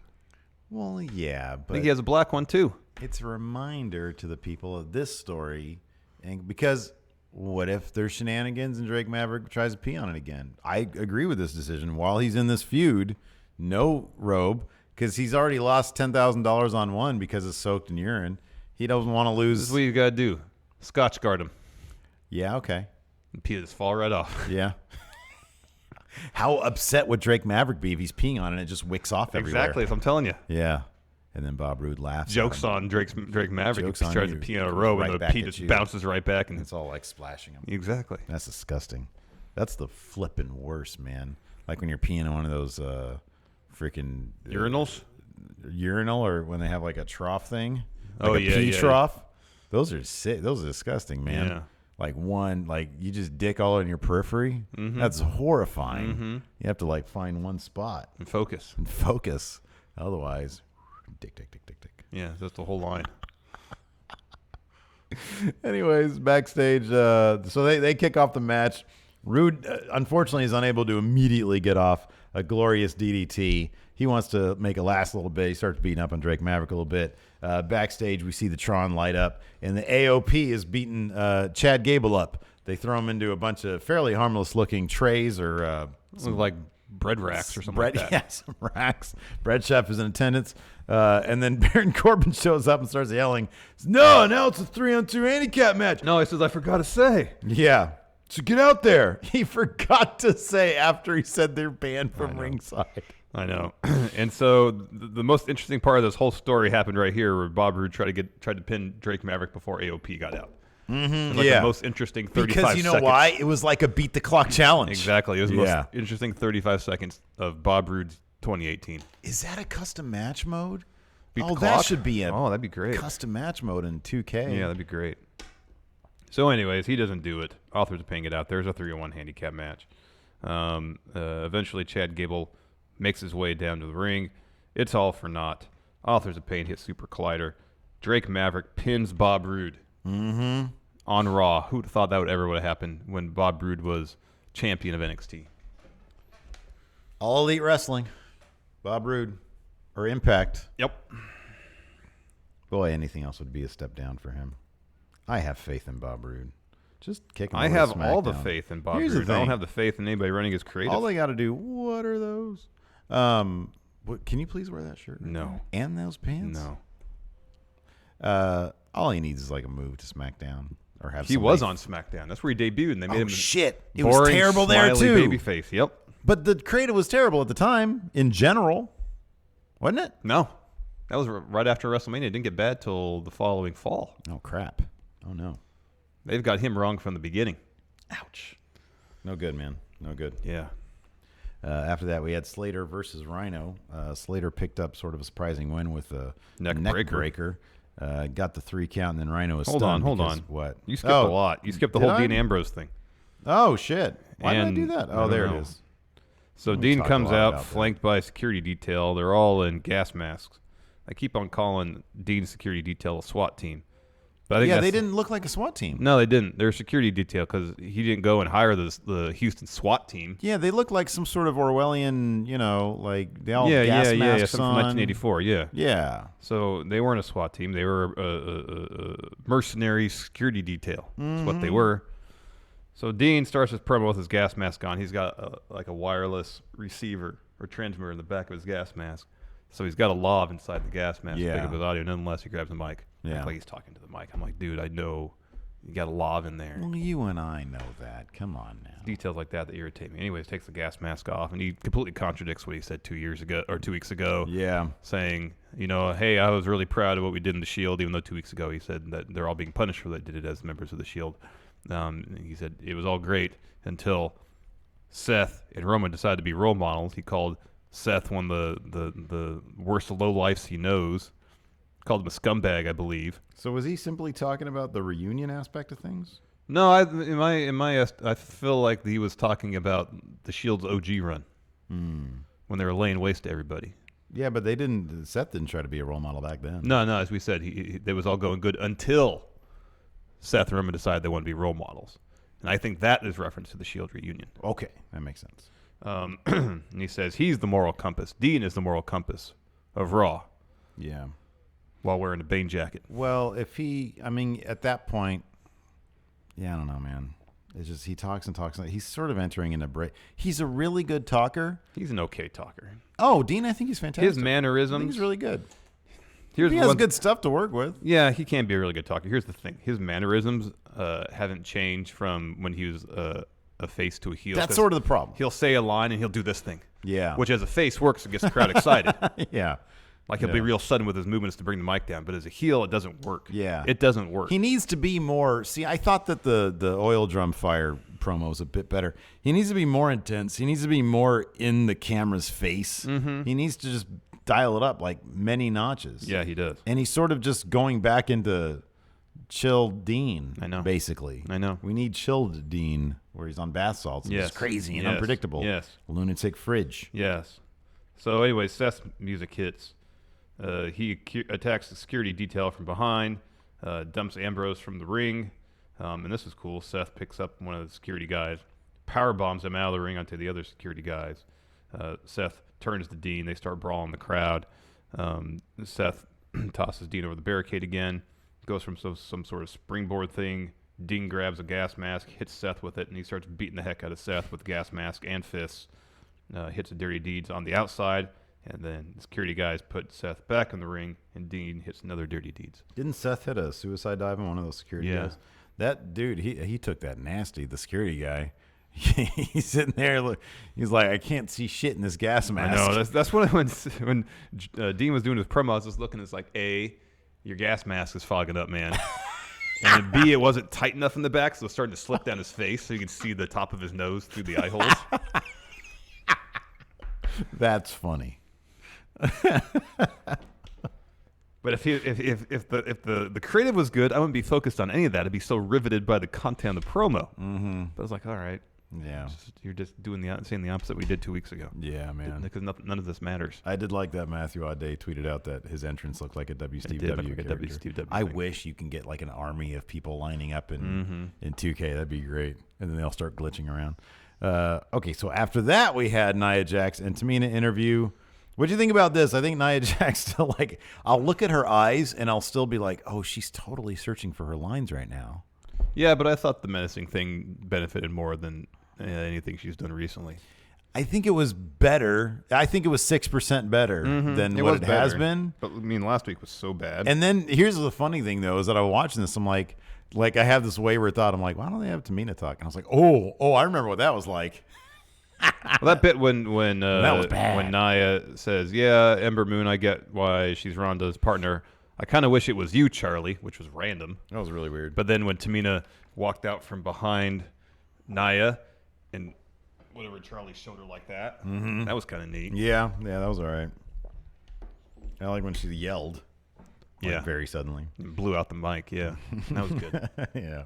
Well, yeah, I but think he has a black one, too. it's a reminder to the people of this story, and because what if there's shenanigans and Drake Maverick tries to pee on it again? I agree with this decision. While he's in this feud, no robe, because he's already lost $10,000 on one because it's soaked in urine. He doesn't want to lose. This is what you got to do. Scotch guard him. Yeah, okay. And pee just fall right off. Yeah. How upset would Drake Maverick be if he's peeing on it and it just wicks off everywhere? Exactly, as I'm telling you. Yeah. And then Bob Roode laughs. Jokes on Drake Maverick. Jokes He on tries you. to pee on a robe Right and the back pee at just you. bounces right back. And It's all like splashing him. Exactly. That's disgusting. That's the flipping worst, man. Like when you're peeing in one of those freaking Urinals? Urinal, or when they have like a trough thing. Oh, Like a yeah, pee yeah. trough. Those are sick. Those are disgusting, man. Yeah. Like one, like you just dick all in your periphery. Mhm. That's horrifying. Mhm. You have to like find one spot and focus. Otherwise, dick. Yeah, that's the whole line. Anyways, backstage, so they kick off the match. Roode, unfortunately, is unable to immediately get off a glorious DDT. He wants to make it last a little bit. He starts beating up on Drake Maverick a little bit. Backstage, we see the Tron light up, and the AOP is beating Chad Gable up. They throw him into a bunch of fairly harmless-looking trays or Look like bread racks or something bread, like that. Yeah, some racks. Bread Chef is in attendance. And then Baron Corbin shows up and starts yelling, no, now it's a 3-on-2 handicap match. No, he says, I forgot to say. Yeah. So get out there. He forgot to say after he said they're banned from ringside. I know. And so the most interesting part of this whole story happened right here, where Bob Roode tried to pin Drake Maverick before AOP got out. Mm-hmm. Like the most interesting 35 seconds. Because you know why? It was like a beat the clock challenge. Exactly. It was the most interesting 35 seconds of Bob Roode's 2018. Is that a custom match mode? Beat the That clock? should be that'd be great. Custom match mode in 2K. Yeah, that'd be great. So anyways, he doesn't do it. Authors of Pain get out. There's a 3-on-1 handicap match. Eventually, Chad Gable makes his way down to the ring. It's all for naught. Authors of Pain hit Super Collider. Drake Maverick pins Bob Roode on Raw. Who'd have thought that would have happened when Bob Roode was champion of NXT? All Elite Wrestling. Bob Roode. Or Impact. Yep. Boy, anything else would be a step down for him. I have faith in Bob Roode. Just kick him I over to have all the SmackDown. faith in Bob Here's the Roode. I don't thing. have the faith in anybody running his creative. All they got to do, what are those? Can you please wear that shirt? right No. now? And those pants? No. All he needs is like a move to SmackDown. Or have He was on SmackDown. That's where he debuted, and they made him shit. It boring, was terrible there, smiley too. babyface. Yep. But the creative was terrible at the time, in general. Wasn't it? No. That was right after WrestleMania. It didn't get bad till the following fall. Oh, crap. Oh, no. They've got him wrong from the beginning. Ouch. No good, man. No good. Yeah. After that, we had Slater versus Rhino. Slater picked up sort of a surprising win with a Neck breaker. Got the 3 count, and then Rhino was Hold stunned. on. because What? You skipped a lot. You skipped the did whole I? Dean Ambrose thing. Oh, shit. Why did I do that? I Oh, don't there know. it is. So We Dean talked a comes lot out about that. flanked by a security detail. They're all in gas masks. I keep on calling Dean's security detail a SWAT team. But I think Yeah, that's- they didn't look like a SWAT team. No, they didn't. They're a security detail because he didn't go and hire the Houston SWAT team. Yeah, they look like some sort of Orwellian, like they all yeah, gas yeah, masks something from on. 1984. Yeah. Yeah. So they weren't a SWAT team. They were a mercenary security detail. That's what they were. So Dean starts his promo with his gas mask on. He's got like a wireless receiver or transmitter in the back of his gas mask. So he's got a lav inside the gas mask to Yeah. pick up his audio. Nonetheless, he grabs the mic. Yeah. Like he's talking to the mic. I'm like, dude, I know you got a lav in there. Well, you and I know that. Come on now. Details like that irritate me. Anyways, takes the gas mask off, and he completely contradicts what he said 2 weeks ago. Yeah. Saying, hey, I was really proud of what we did in the Shield, even though 2 weeks ago he said that they're all being punished for that did it as members of the Shield. He said it was all great until Seth and Roman decided to be role models. He called Seth one of the worst lowlifes he knows. Called him a scumbag, I believe. So was he simply talking about the reunion aspect of things? No, I feel like he was talking about the Shield's OG run when they were laying waste to everybody. Yeah, but Seth didn't try to be a role model back then. No, as we said, they was all going good until Seth and Roman decided they want to be role models. And I think that is reference to the Shield reunion. Okay, that makes sense. And he says he's the moral compass. Dean is the moral compass of Raw. Yeah. While wearing a Bane jacket. Well, at that point, yeah, I don't know, man. It's just he talks and talks. He's sort of entering in a break. He's a really good talker. He's an okay talker. Oh, Dean, I think he's fantastic. His mannerisms. I think he's really good. He Here's has good stuff to work with. Yeah, he can be a really good talker. Here's the thing. His mannerisms haven't changed from when he was a face to a heel. That's sort of the problem. He'll say a line and he'll do this thing. Yeah. Which as a face works and gets the crowd excited. Yeah. Like he'll be real sudden with his movements to bring the mic down. But as a heel, it doesn't work. Yeah. It doesn't work. He needs to be more. See, I thought that the oil drum fire promo was a bit better. He needs to be more intense. He needs to be more in the camera's face. Mm-hmm. He needs to just dial it up like many notches. Yeah, he does. And he's sort of just going back into chill Dean. I know. Basically. I know. We need chilled Dean where he's on bath salts. Yes. It's crazy and Yes. unpredictable. Yes. Lunatic fridge. Yes. So anyway, Seth's music hits. He attacks the security detail from behind, dumps Ambrose from the ring, and this is cool. Seth picks up one of the security guys, power bombs him out of the ring onto the other security guys. Seth turns to Dean. They start brawling the crowd. Seth tosses Dean over the barricade again, goes from some sort of springboard thing. Dean grabs a gas mask, hits Seth with it, and he starts beating the heck out of Seth with gas mask and fists. Hits the Dirty Deeds on the outside. And then the security guys put Seth back in the ring, and Dean hits another Dirty Deeds. Didn't Seth hit a suicide dive on one of those security guys? That dude, he took that nasty. The security guy, he's sitting there. He's like, I can't see shit in this gas mask. I know. That's when Dean was doing his promo. I was just looking. It's like, A, your gas mask is fogging up, man. And then B, it wasn't tight enough in the back, so it's starting to slip down his face, so you can see the top of his nose through the eye holes. That's funny. But if the creative was good, I wouldn't be focused on any of that. I'd be so riveted by the content of the promo. Mm-hmm. But I was like, all right, yeah, you're just saying the opposite we did 2 weeks ago. Yeah, man. Because none of this matters. I did like that Matthew Audet tweeted out that his entrance looked like a Steve W. character. I wish you can get like an army of people lining up in 2K. That'd be great, and then they'll start glitching around. Okay, so after that we had Nia Jax and Tamina interview. What do you think about this? I think Nia Jax still I'll look at her eyes and I'll still be like, oh, she's totally searching for her lines right now. Yeah, but I thought the menacing thing benefited more than anything she's done recently. I think it was better. I think it was 6% better than what it has been. But I mean, last week was so bad. And then here's the funny thing, though, is that I'm watching this. I'm like I have this wayward thought. I'm like, why don't they have Tamina talk? And I was like, oh, I remember what that was like. Well, that bit when that was bad. When Nia says, "Yeah, Ember Moon, I get why she's Ronda's partner. I kind of wish it was you, Charlie," which was random. That was really weird. But then when Tamina walked out from behind Nia and whatever Charlie showed her like that, that was kind of neat. Yeah, that was all right. I like when she yelled. Very suddenly. Blew out the mic. Yeah, that was good. Yeah.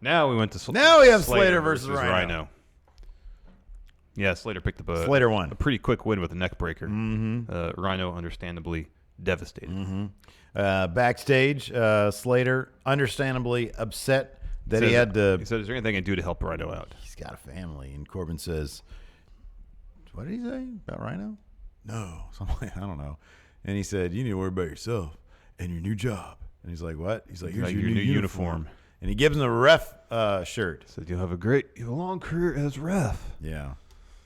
Now we went to now we have Slater versus Rhino. Yeah, Slater picked up Slater won. A pretty quick win with a neck breaker. Rhino, understandably devastated. Backstage, Slater, understandably upset that he had to. He said, "Is there anything I can do to help Rhino out?" He's got a family, and Corbin says, "What did he say about Rhino?" No, something like, I don't know. And he said, "You need to worry about yourself and your new job." And he's like, "What?" He's like, "Here's your new uniform." And he gives him a ref shirt. Said, "You'll have a long career as ref." Yeah.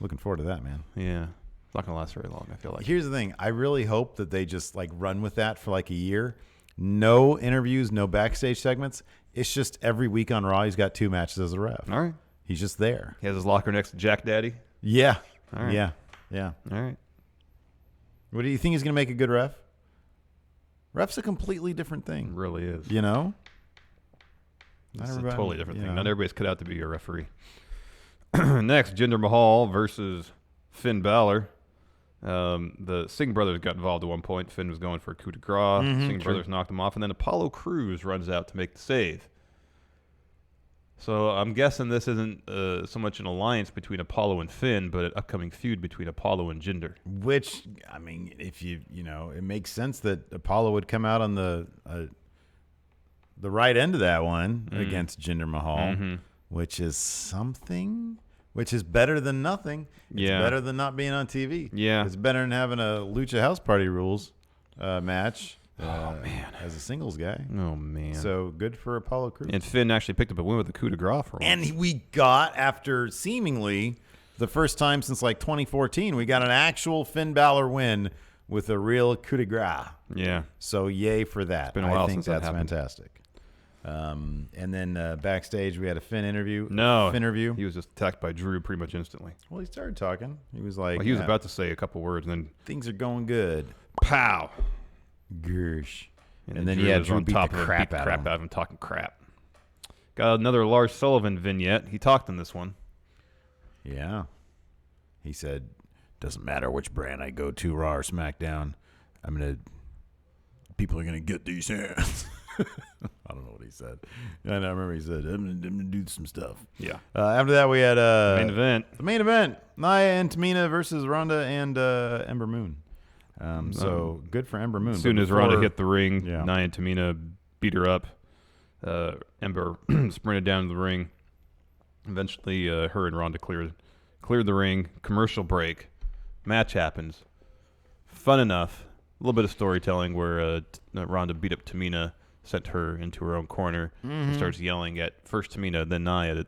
Looking forward to that, man. Yeah. It's not going to last very long, I feel like. Here's the thing. I really hope that they just run with that for a year. No interviews, no backstage segments. It's just every week on Raw, he's got 2 matches as a ref. All right. He's just there. He has his locker next to Jack Daddy? Yeah. All right. Yeah. All right. What do you think he's going to make a good ref? Ref's a completely different thing. It really is. You know? It's a totally different thing. Not everybody's cut out to be a referee. Next, Jinder Mahal versus Finn Balor. The Singh brothers got involved at one point. Finn was going for a coup de grace. Singh brothers knocked him off, and then Apollo Crews runs out to make the save. So I'm guessing this isn't so much an alliance between Apollo and Finn, but an upcoming feud between Apollo and Jinder. Which, I mean, if it makes sense that Apollo would come out on the right end of that one against Jinder Mahal, which is something. Which is better than nothing. It's better than not being on TV. Yeah. It's better than having a Lucha House Party Rules match. Man. As a singles guy. Oh, man. So good for Apollo Crews. And Finn actually picked up a win with the coup de grace for once. And we got, after seemingly the first time since like 2014, we got an actual Finn Balor win with a real coup de grace. Yeah. So yay for that. It's been a while I think since that that's happened. Fantastic. And then backstage we had a Finn interview. Finn review. He was just attacked by Drew pretty much instantly. Well, he started talking. He was like, he was about to say a couple words, and then things are going good. Pow. Gersh. And then he had Drew on beat top the of crap him, out of him. talking crap. Got another Lars Sullivan vignette. He talked in this one. Yeah. He said, doesn't matter which brand I go to, Raw or SmackDown, people are going to get these hands. I don't know what he said. And I remember he said, I'm going to do some stuff. Yeah. After that, we had main event. The main event. Nia and Tamina versus Ronda and Ember Moon. So good for Ember Moon. As soon as Ronda hit the ring, Yeah. Nia and Tamina beat her up. Ember sprinted down to the ring. Eventually, her and Ronda cleared the ring. Commercial break. Match happens. Fun enough. A little bit of storytelling where Ronda beat up Tamina, sent her into her own corner, and starts yelling at first Tamina, then Nia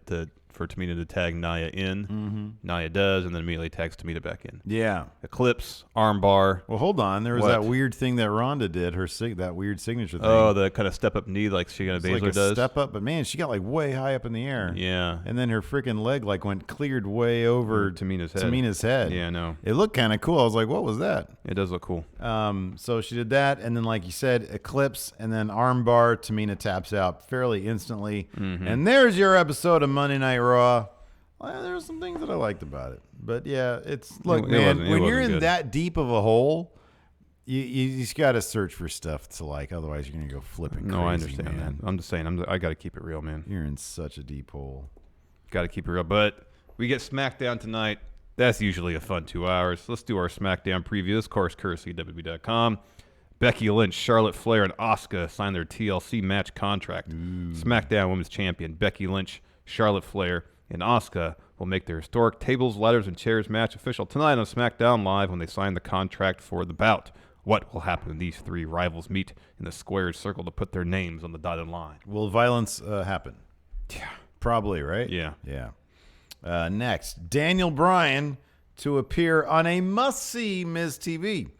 for Tamina to tag Nia in. Nia does, and then immediately tags Tamina back in. Yeah. Eclipse, armbar. Well, hold on. There was What? that weird thing that Ronda did, that weird signature thing. Oh, the kind of step-up knee like Shayna It's Baszler like a does. step up, but man, she got like way high up in the air. Yeah. And then her freaking leg went cleared way over Tamina's head. Yeah, I know. It looked kind of cool. I was like, what was that? It does look cool. So she did that, and then like you said, Eclipse, and then armbar. Tamina taps out fairly instantly. And there's your episode of Monday Night Raw. Well, there were some things that I liked about it, but yeah, look, man, when you're in good. that deep of a hole, you just got to search for stuff to like. Otherwise, you're gonna go flipping. No, crazy, I understand man. that. I'm just saying, I got to keep it real, man. You're in such a deep hole. Got to keep it real. But we get SmackDown tonight. That's usually a fun 2 hours. Let's do our SmackDown preview. This, of course, courtesy of WWE.com. Becky Lynch, Charlotte Flair, and Asuka signed their TLC match contract. SmackDown Women's Champion Becky Lynch, Charlotte Flair, and Asuka will make their historic tables, ladders, and chairs match official tonight on SmackDown Live when they sign the contract for the bout. What will happen when these three rivals meet in the squared circle to put their names on the dotted line? Will violence happen? Yeah. Probably, right? Yeah. Yeah. Next, Daniel Bryan to appear on a must-see Miz TV.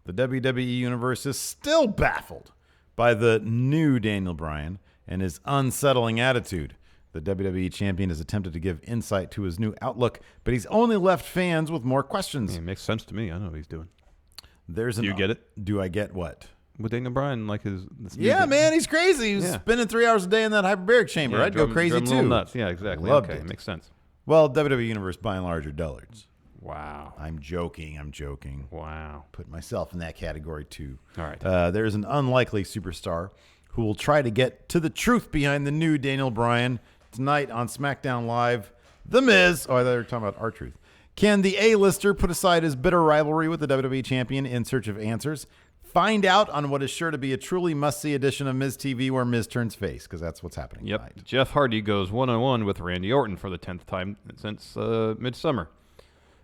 The WWE Universe is still baffled by the new Daniel Bryan and his unsettling attitude. The WWE champion has attempted to give insight to his new outlook, but he's only left fans with more questions. Yeah, it makes sense to me. I know what he's doing. Do you get it? Do I get what? With Daniel Bryan, like Yeah, man, he's crazy. He's spending 3 hours a day in that hyperbaric chamber. Yeah, I'd go crazy too. Nuts. Yeah, exactly. Loved Okay, it. makes sense. Well, WWE Universe by and large are dullards. Wow. I'm joking. Wow. Put myself in that category too. All right. There's an unlikely superstar who will try to get to the truth behind the new Daniel Bryan tonight on SmackDown Live. The Miz. Oh, I thought they were talking about R-Truth. Can the A-lister put aside his bitter rivalry with the WWE champion in search of answers? Find out on what is sure to be a truly must-see edition of Miz TV where Miz turns face, because that's what's happening tonight. Jeff Hardy goes one-on-one with Randy Orton for the 10th time since Midsummer.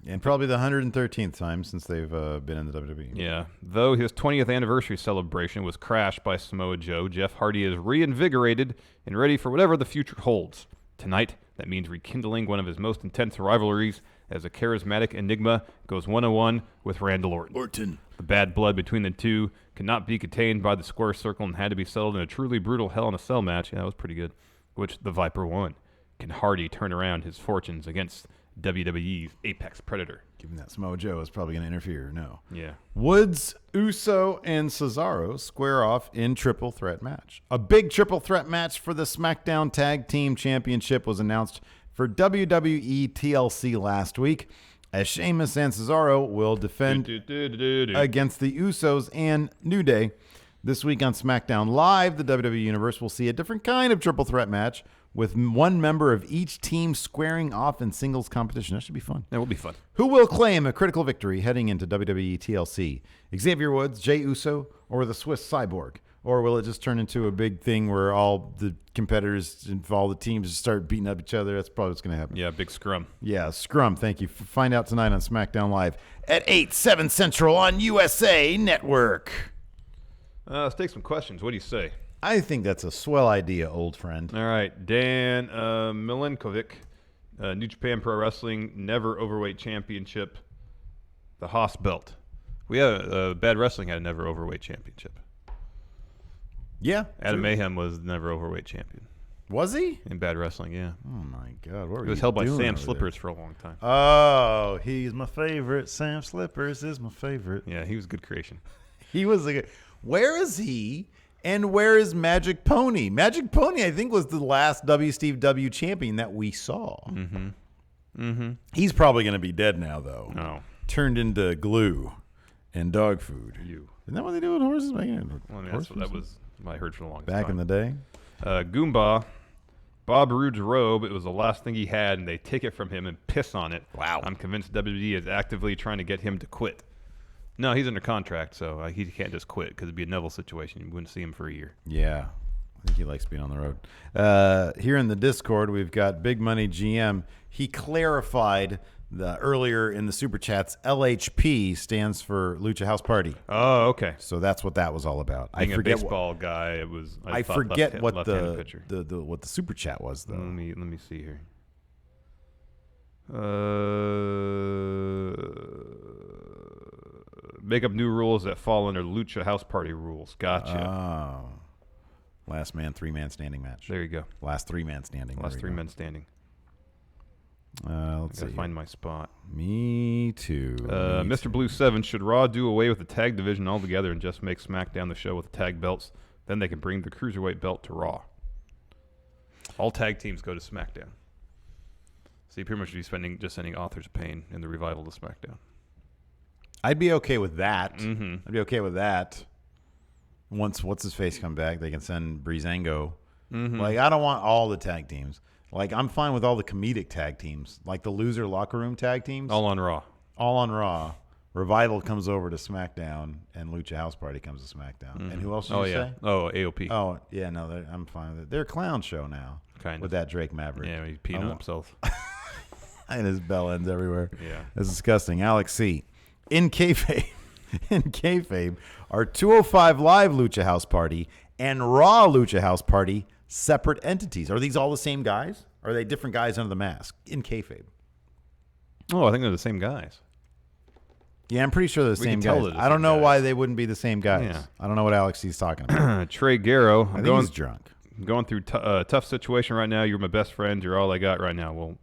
And probably the 113th time since they've been in the WWE. Yeah. Though his 20th anniversary celebration was crashed by Samoa Joe, Jeff Hardy is reinvigorated and ready for whatever the future holds. Tonight, that means rekindling one of his most intense rivalries as a charismatic enigma goes one-on-one with Randall Orton. The bad blood between the two cannot be contained by the square circle and had to be settled in a truly brutal Hell in a Cell match. Yeah, that was pretty good. Which the Viper won. Can Hardy turn around his fortunes against WWE's Apex Predator? Given that Samoa Joe is probably going to interfere. No. Yeah. Woods, Uso, and Cesaro square off in triple threat match. A big triple threat match for the SmackDown Tag Team Championship was announced for WWE TLC last week, as Sheamus and Cesaro will defend against the Usos and New Day. This week on SmackDown Live, the WWE Universe will see a different kind of triple threat match with one member of each team squaring off in singles competition. That should be fun. That will be fun. Who will claim a critical victory heading into WWE TLC? Xavier Woods, Jey Uso, or the Swiss Cyborg? Or will it just turn into a big thing where all the competitors and all the teams just start beating up each other? That's probably what's going to happen. Yeah, big scrum. Yeah, scrum. Thank you. Find out tonight on SmackDown Live at 8, 7 Central on USA Network. Let's take some questions. What do you say? I think that's a swell idea, old friend. All right. Dan Milenkovic, New Japan Pro Wrestling Never Overweight Championship, the Haas belt. We had Bad Wrestling had a Never Overweight Championship. Yeah. Adam Mayhem was Never Overweight Champion. Was he? In Bad Wrestling, yeah. Oh, my God. What were It was you held by doing Sam over Slippers there? for a long time. Oh, he's my favorite. Sam Slippers is my favorite. Yeah, he was a good creation. He was a good. Where is he? And where is Magic Pony? Magic Pony, I think, was the last Steve W champion that we saw. Mm-hmm. Mm-hmm. He's probably going to be dead now, though. No. Turned into glue and dog food. You. Isn't that what they do with horses? Well, I mean, that was what I heard for the longest back time. in the day. Goomba, Bob Roode's robe. It was the last thing he had, and they take it from him and piss on it. Wow. I'm convinced WWE is actively trying to get him to quit. No, he's under contract, so he can't just quit because it'd be a Neville situation. You wouldn't see him for a year. Yeah. I think he likes being on the road. Here in the Discord, we've got Big Money GM. He clarified earlier in the Super Chats, LHP stands for Lucha House Party. Oh, okay. So that's what that was all about. Being I forget a baseball guy, it was. I forget what pitcher. what the Super Chat was, though. Let me see here. Make up new rules that fall under Lucha House Party rules. Gotcha. Oh. Last man, 3-man standing match. There you go. Last 3-man standing. Last 3 men standing. Let's I gotta find my spot. Me too. Mr. Blue 7, should Raw do away with the tag division altogether and just make SmackDown the show with the tag belts? Then they can bring the Cruiserweight belt to Raw. All tag teams go to SmackDown. So you pretty much should be just sending Authors of Pain in the Revival to SmackDown. I'd be okay with that. Mm-hmm. I'd be okay with that. Once What's-His-Face come back, they can send Breezango. Mm-hmm. Like, I don't want all the tag teams. Like, I'm fine with all the comedic tag teams. Like the loser locker room tag teams. All on Raw. All on Raw. Revival comes over to SmackDown, and Lucha House Party comes to SmackDown. Mm-hmm. And who else did you say? Oh, AOP. Oh, yeah, no, I'm fine with it. They're a clown show now. Kind with of. that Drake Maverick. Yeah, he's peeing on himself. And his bell ends everywhere. Yeah. It's disgusting. Alex C. In kayfabe, are 205 Live Lucha House Party and Raw Lucha House Party separate entities? Are these all the same guys? Or are they different guys under the mask? In kayfabe. Oh, I think they're the same guys. Yeah, I'm pretty sure they're the We same can tell guys. they're the I don't same know guys. why they wouldn't be the same guys. Yeah. I don't know what Alex C's talking about. Trey Garrow. I think he's drunk. I'm going through a tough situation right now. You're my best friend. You're all I got right now. Well,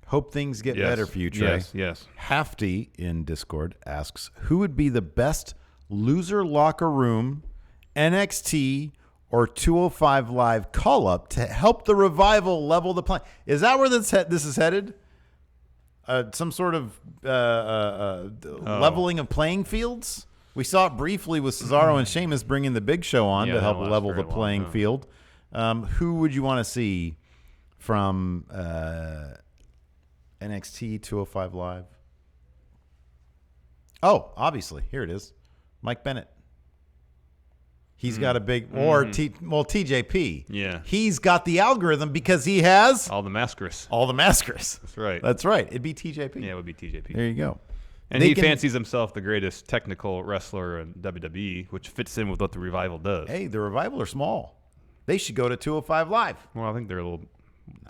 hope things get yes, better for you, Trey. Yes. Hafty in Discord asks, who would be the best loser locker room, NXT, or 205 Live call-up to help the Revival level the playing? Is that where this is headed? Some sort of leveling of playing fields? We saw it briefly with Cesaro and Sheamus bringing the Big Show on to help level the playing field. Who would you want to see from NXT 205 Live? Oh, obviously. Here it is. Mike Bennett. He's got a big, TJP. Yeah. He's got the algorithm because he has all the maskers. That's right. That's right. It'd be TJP. Yeah, it would be TJP. There you go. And he fancies himself the greatest technical wrestler in WWE, which fits in with what the Revival does. Hey, the Revival are small. They should go to 205 Live. Well, I think they're a little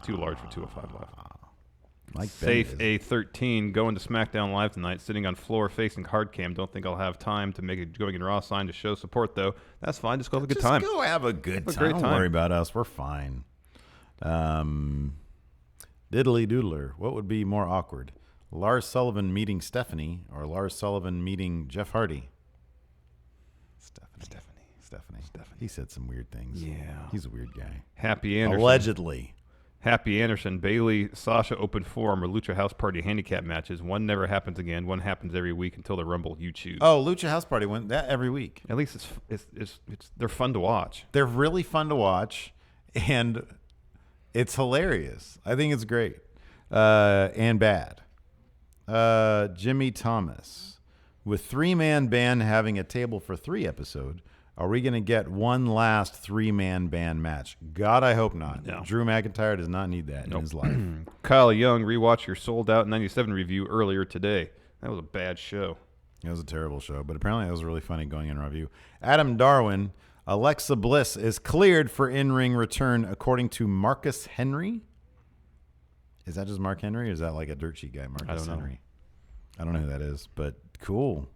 too large for 205 Live. Mike Safe Bennett A13 going to SmackDown Live tonight, sitting on floor facing hard cam. Don't think I'll have time to make a Going in Raw sign to show support though. That's fine. Just go have a good time. Just go have a good time. Great Don't time. worry about us. We're fine. Diddly doodler. What would be more awkward? Lars Sullivan meeting Stephanie or Lars Sullivan meeting Jeff Hardy? Stephanie. He said some weird things. Yeah. He's a weird guy. Happy Anderson. Allegedly. Happy Anderson, Bailey, Sasha Open Forum or Lucha House Party handicap matches. One never happens again. One happens every week until the Rumble. You choose. Oh, Lucha House Party went that every week. At least it's they're fun to watch. They're really fun to watch, and it's hilarious. I think it's great and bad. Jimmy Thomas, with 3-man band having a table for 3 episode. Are we going to get one last 3-man band match? God, I hope not. No. Drew McIntyre does not need that in his life. Kyle Young, rewatch your Sold Out 97 review earlier today. That was a bad show. It was a terrible show, but apparently it was really funny going in review. Adam Darwin, Alexa Bliss is cleared for in-ring return according to Marcus Henry. Is that just Mark Henry, or is that like a dirt sheet guy, Marcus Henry? I don't know who that is, but cool.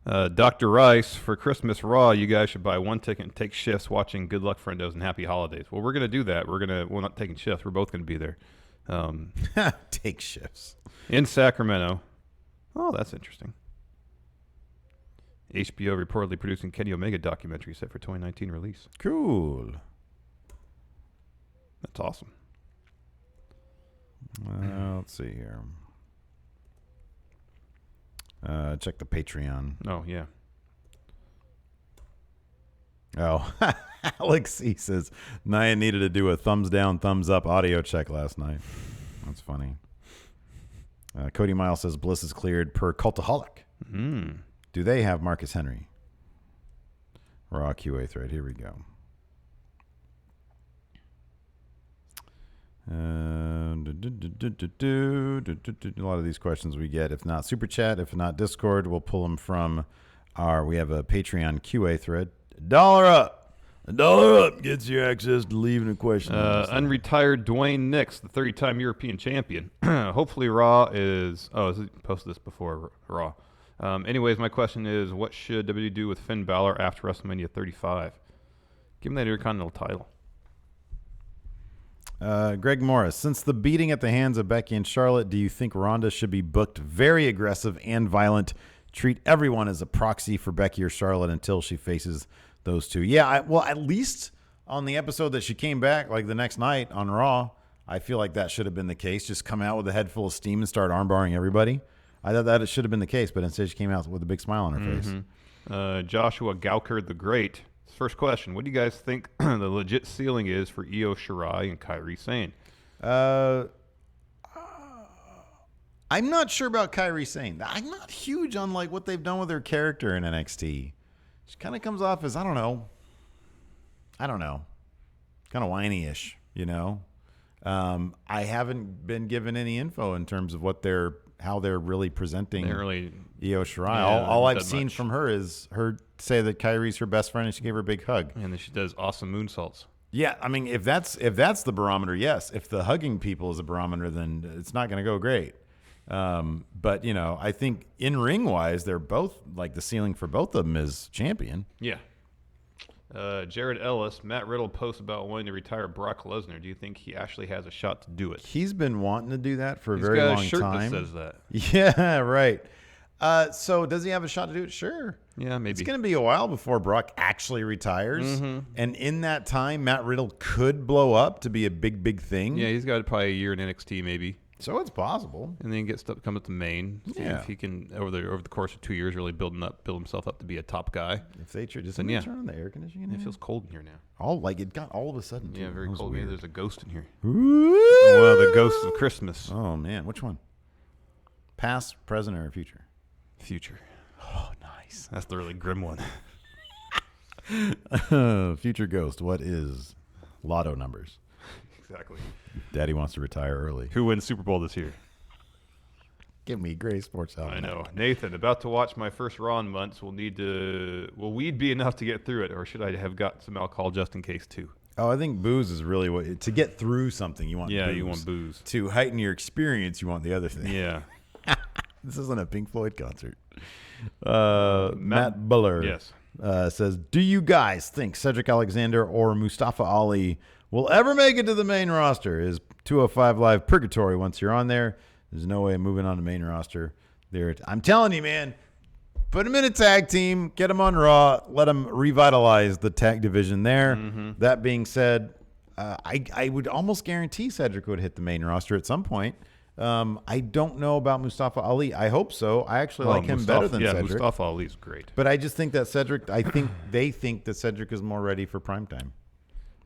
Dr. Rice, for Christmas Raw, you guys should buy one ticket and take shifts watching Good Luck Friendos and Happy Holidays. Well, we're going to do that. We're not taking shifts. We're both going to be there. Take shifts. In Sacramento. Oh, that's interesting. HBO reportedly producing Kenny Omega documentary set for 2019 release. Cool. That's awesome. Let's see here. Check the Patreon. Oh, yeah. Oh, Alex C says, Nia needed to do a thumbs down, thumbs up audio check last night. That's funny. Cody Miles says, Bliss is cleared per Cultaholic. Do they have Marcus Henry? Raw QA thread. Here we go. A lot of these questions we get, if not Super Chat, if not Discord, we'll pull them from we have a Patreon QA thread. $1 up. $1 up gets you access to leaving a question. Unretired Dwayne Nix, the 30-time European champion. Hopefully Raw is... Oh, I posted this before Raw. Anyways, my question is, what should WWE do with Finn Balor after WrestleMania 35? Give him that Intercontinental title. Greg Morris, since the beating at the hands of Becky and Charlotte, do you think Ronda should be booked very aggressive and violent? Treat everyone as a proxy for Becky or Charlotte until she faces those two. Yeah, well, at least on the episode that she came back, like the next night on Raw, I feel like that should have been the case. Just come out with a head full of steam and start armbarring everybody. I thought that it should have been the case, but instead she came out with a big smile on her face. Joshua Gauker the Great. First question, what do you guys think the legit ceiling is for Io Shirai and Kairi Sane? I'm not sure about Kairi Sane. I'm not huge on like what they've done with her character in NXT. She kind of comes off as, I don't know, kind of whiny-ish, you know? I haven't been given any info in terms of how they're really presenting Io Shirai. Yeah, all I've seen from her is her say that Kairi's her best friend and she gave her a big hug. And then she does awesome moonsaults. Yeah, I mean, if that's the barometer, yes. If the hugging people is a barometer, then it's not going to go great. But, you know, I think in ring wise, they're both like the ceiling for both of them is champion. Yeah. Jared Ellis, Matt Riddle posts about wanting to retire Brock Lesnar. Do you think he actually has a shot to do it? He's been wanting to do that for a very long time. He's got a shirt that says that. Yeah, right. So does he have a shot to do it? Sure. Yeah, maybe. It's going to be a while before Brock actually retires. And in that time, Matt Riddle could blow up to be a big, big thing. Yeah, he's got probably a year in NXT maybe. So it's possible. And then come up to Maine. See if he can, over the course of 2 years, really build himself up to be a top guy. If they just turn on the air conditioning. It feels cold in here now. It got all of a sudden. Yeah, very cold. Maybe there's a ghost in here. Ooh. One of the ghosts of Christmas. Oh man, which one? Past, present, or future? Future. Oh, nice. That's the really grim one. Future ghost. What is lotto numbers? Exactly. Daddy wants to retire early. Who wins Super Bowl this year? Give me Gray Sports Almanac. I know. Nathan, about to watch my first Raw in months. Will weed be enough to get through it, or should I have got some alcohol just in case too? Oh, I think booze is really what to get through something. You want booze. You want booze. To heighten your experience, you want the other thing. Yeah. This isn't a Pink Floyd concert. Matt Buller says, do you guys think Cedric Alexander or Mustafa Ali will ever make it to the main roster? Is 205 Live purgatory once you're on there? There's no way of moving on to main roster. I'm telling you, man, put them in a tag team, get them on Raw, let them revitalize the tag division there. That being said, I would almost guarantee Cedric would hit the main roster at some point. I don't know about Mustafa Ali. I hope so. I actually like him better than Cedric. Mustafa Ali's great. But I just think that Cedric, they think that Cedric is more ready for primetime.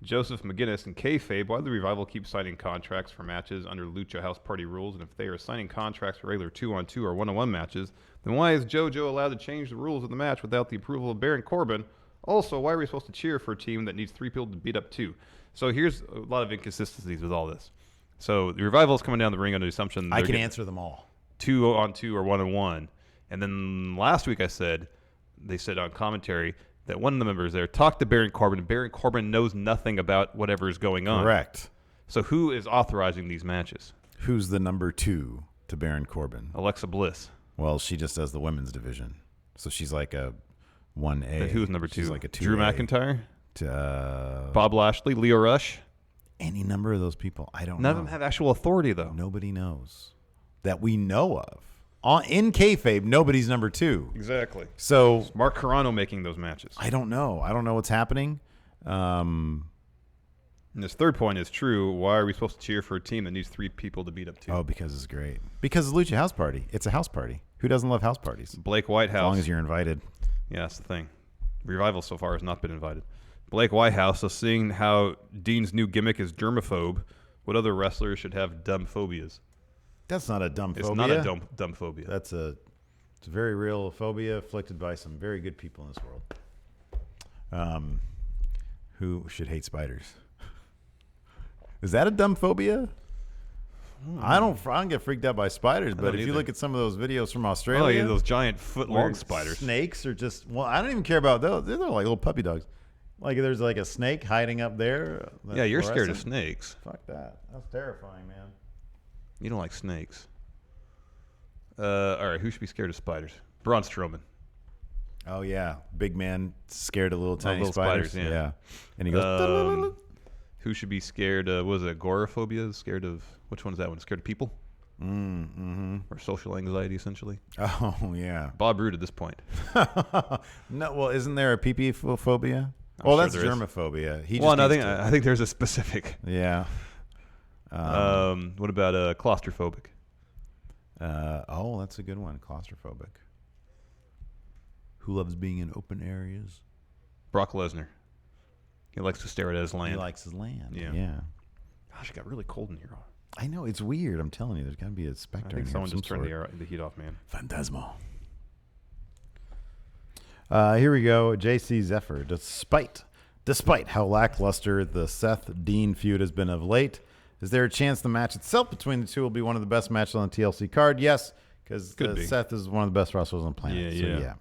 Joseph McGinnis and kayfabe, why do the Revival keep signing contracts for matches under Lucha House Party rules? And if they are signing contracts for regular 2-on-2 or 1-on-1 matches, then why is JoJo allowed to change the rules of the match without the approval of Baron Corbin? Also, why are we supposed to cheer for a team that needs 3 people to beat up 2? So here's a lot of inconsistencies with all this. So the Revival is coming down the ring under the assumption I can answer them all. 2-on-2 or 1-on-1. And then last week they said on commentary that one of the members there talked to Baron Corbin, and Baron Corbin knows nothing about whatever is going on. Correct. So who is authorizing these matches? Who's the number 2 to Baron Corbin? Alexa Bliss. Well, she just does the women's division. So she's like a 1A. And who's number 2? She's like a 2A. Drew McIntyre? Bob Lashley? Leo Rush? Any number of those people. I don't know. None of them have actual authority, though. Nobody knows. That we know of. In kayfabe, nobody's number 2. Exactly. So it's Mark Carrano making those matches. I don't know. I don't know what's happening. And this third point is true. Why are we supposed to cheer for a team that needs 3 people to beat up 2? Oh, because it's great. Because it's Lucha House Party. It's a house party. Who doesn't love house parties? Blake Whitehouse. As long as you're invited. Yeah, that's the thing. Revival so far has not been invited. Blake Whitehouse, so seeing how Dean's new gimmick is germaphobe, what other wrestlers should have dumb phobias? That's not a dumb phobia. It's not a dumb phobia. It's a very real phobia afflicted by some very good people in this world. Who should hate spiders? Is that a dumb phobia? I don't get freaked out by spiders, but if you look at some of those videos from Australia, oh yeah, those giant foot-long spiders. Snakes are just I don't even care about those. They're like little puppy dogs. Like there's like a snake hiding up there. Yeah, you're scared of snakes. Fuck that. That's terrifying, man. You don't like snakes. All right, who should be scared of spiders? Braun Strowman. Oh yeah, big man scared of little tiny spiders. Yeah. And he goes. Who should be scared? Was it agoraphobia? Scared of which one is that one? Scared of people? Or social anxiety, essentially. Oh yeah. Bob Roode at this point. No, well, isn't there a pee phobia? Well, that's germophobia. I think there's a specific. Yeah. What about claustrophobic? That's a good one. Claustrophobic. Who loves being in open areas? Brock Lesnar. He likes to stare at his land. He likes his land. Yeah. Gosh, it got really cold in here. I know, it's weird. I'm telling you, there's got to be a specter. I think someone just turned the heat off, man. Phantasmo. Here we go. JC Zephyr. Despite how lackluster the Seth Dean feud has been of late, is there a chance the match itself between the two will be one of the best matches on the TLC card? Yes, because Seth is one of the best wrestlers on the planet. Yeah.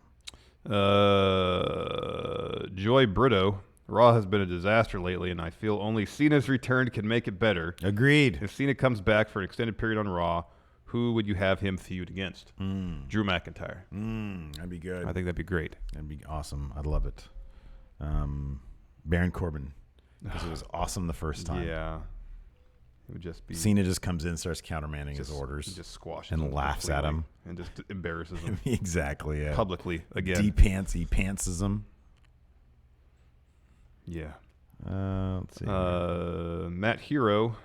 Joy Brito. Raw has been a disaster lately, and I feel only Cena's return can make it better. Agreed. If Cena comes back for an extended period on Raw, who would you have him feud against? Drew McIntyre. That'd be good. I think that'd be great. That'd be awesome. I'd love it. Baron Corbin, because it was awesome the first time. Yeah. It would just be... Cena just comes in, starts countermanding his orders. Just squashes and laughs at him. And just embarrasses him. Exactly, yeah. Publicly, again. He pantses him. Yeah. Let's see. Matt Hero.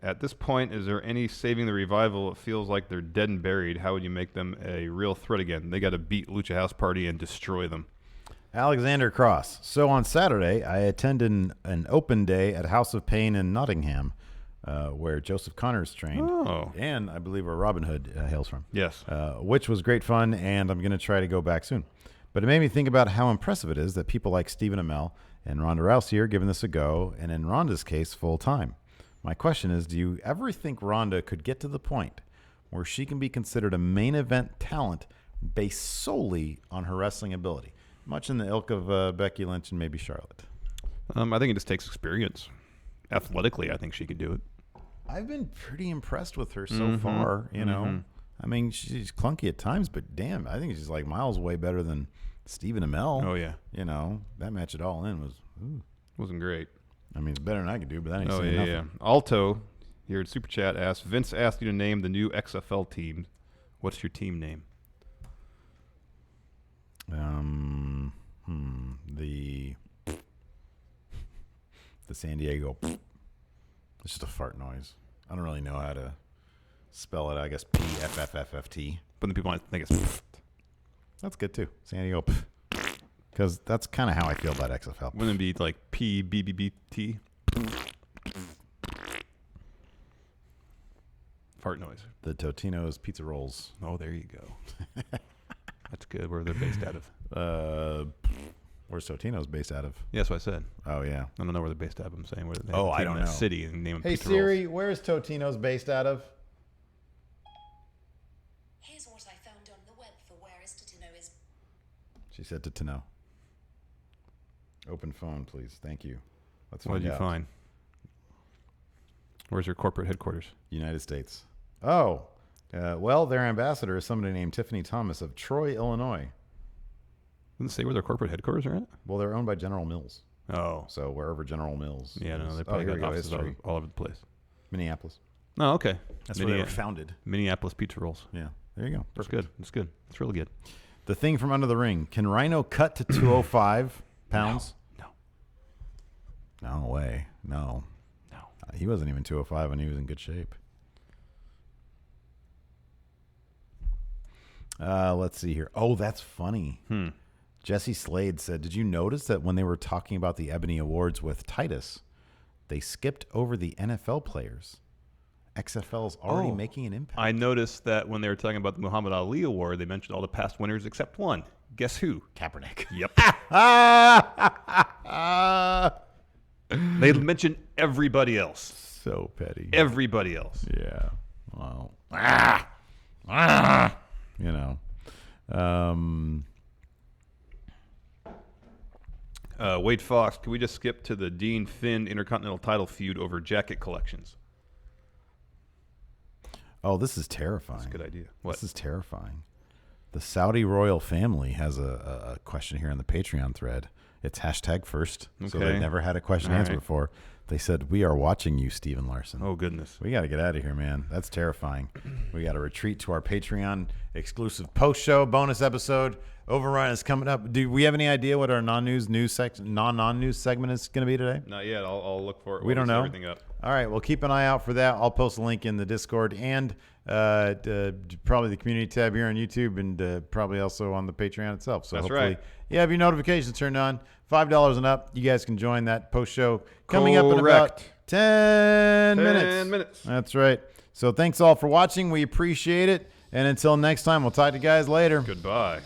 At this point, is there any saving the Revival? It feels like they're dead and buried. How would you make them a real threat again? They got to beat Lucha House Party and destroy them. Alexander Cross. So on Saturday, I attended an open day at House of Pain in Nottingham, where Joseph Connors trained. Oh. And I believe where Robin Hood hails from. Yes. Which was great fun, and I'm going to try to go back soon. But it made me think about how impressive it is that people like Stephen Amell and Ronda Rousey are giving this a go, and in Ronda's case, full time. My question is, do you ever think Ronda could get to the point where she can be considered a main event talent based solely on her wrestling ability? Much in the ilk of Becky Lynch and maybe Charlotte. I think it just takes experience. Athletically, I think she could do it. I've been pretty impressed with her so far, you know. I mean, she's clunky at times, but damn, I think she's like miles way better than Stephen Amell. Oh, yeah. You know, that match at All In was... Wasn't great. I mean, it's better than I could do, but that ain't saying nothing. Yeah. Alto, here at Super Chat, asks, Vince asked you to name the new XFL team. What's your team name? The San Diego. It's just a fart noise. I don't really know how to spell it. I guess P-F-F-F-F-T. But then people might think it's. That's good too. San Diego. Because that's kind of how I feel about XFL. Wouldn't it be like P-B-B-B-T? Fart noise. The Totino's Pizza Rolls. Oh, there you go. That's good. Where they're based out of. Where's Totino's based out of? Yeah, that's what I said. Oh, yeah. I don't know where they're based out of. I'm saying where they I don't know. City and name them Hey, pizza Siri, rolls. where's Totino's based out of? Here's what I found on the web for where is Totino is. She said Totino. Open phone, please. Thank you. Let's What find did you out. find? Where's your corporate headquarters? United States. Oh, well, their ambassador is somebody named Tiffany Thomas of Troy, Illinois. Didn't say where their corporate headquarters are at? Well, they're owned by General Mills. Oh. So wherever General Mills Yeah, is. no, they probably here we got go, offices history. all over the place. Minneapolis. Oh, okay. That's where they were founded. Minneapolis pizza rolls. Yeah, there you go. That's Perfect. good. That's good. That's really good. The thing from under the ring. Can Rhino cut to 205 pounds? No. No way. No. He wasn't even 205 when he was in good shape. Let's see here. Oh, that's funny. Jesse Slade said, did you notice that when they were talking about the Ebony Awards with Titus, they skipped over the NFL players? XFL is already making an impact. I noticed that when they were talking about the Muhammad Ali Award, they mentioned all the past winners except one. Guess who? Kaepernick. Yep. They mentioned everybody else. So petty. Everybody else. Yeah. Well, you know. Wade Fox, can we just skip to the Dean Finn Intercontinental title feud over jacket collections? Oh, this is terrifying. That's a good idea. What? This is terrifying. The Saudi royal family has a question here on the Patreon thread. It's hashtag first. So Okay. they never had a question answered before. They said, we are watching you, Stephen Larson. Oh, goodness. We got to get out of here, man. That's terrifying. We got to retreat to our Patreon exclusive post-show bonus episode. Overrun is coming up. Do we have any idea what our non-news segment is going to be today? Not yet. I'll look for it. We don't know. Everything up. All right. Well, keep an eye out for that. I'll post a link in the Discord and probably the community tab here on YouTube and probably also on the Patreon itself. So That's hopefully right. you have your notifications turned on. $5 and up. You guys can join that post show coming up in about 10 minutes. 10 minutes. That's right. So thanks all for watching. We appreciate it. And until next time, we'll talk to you guys later. Goodbye.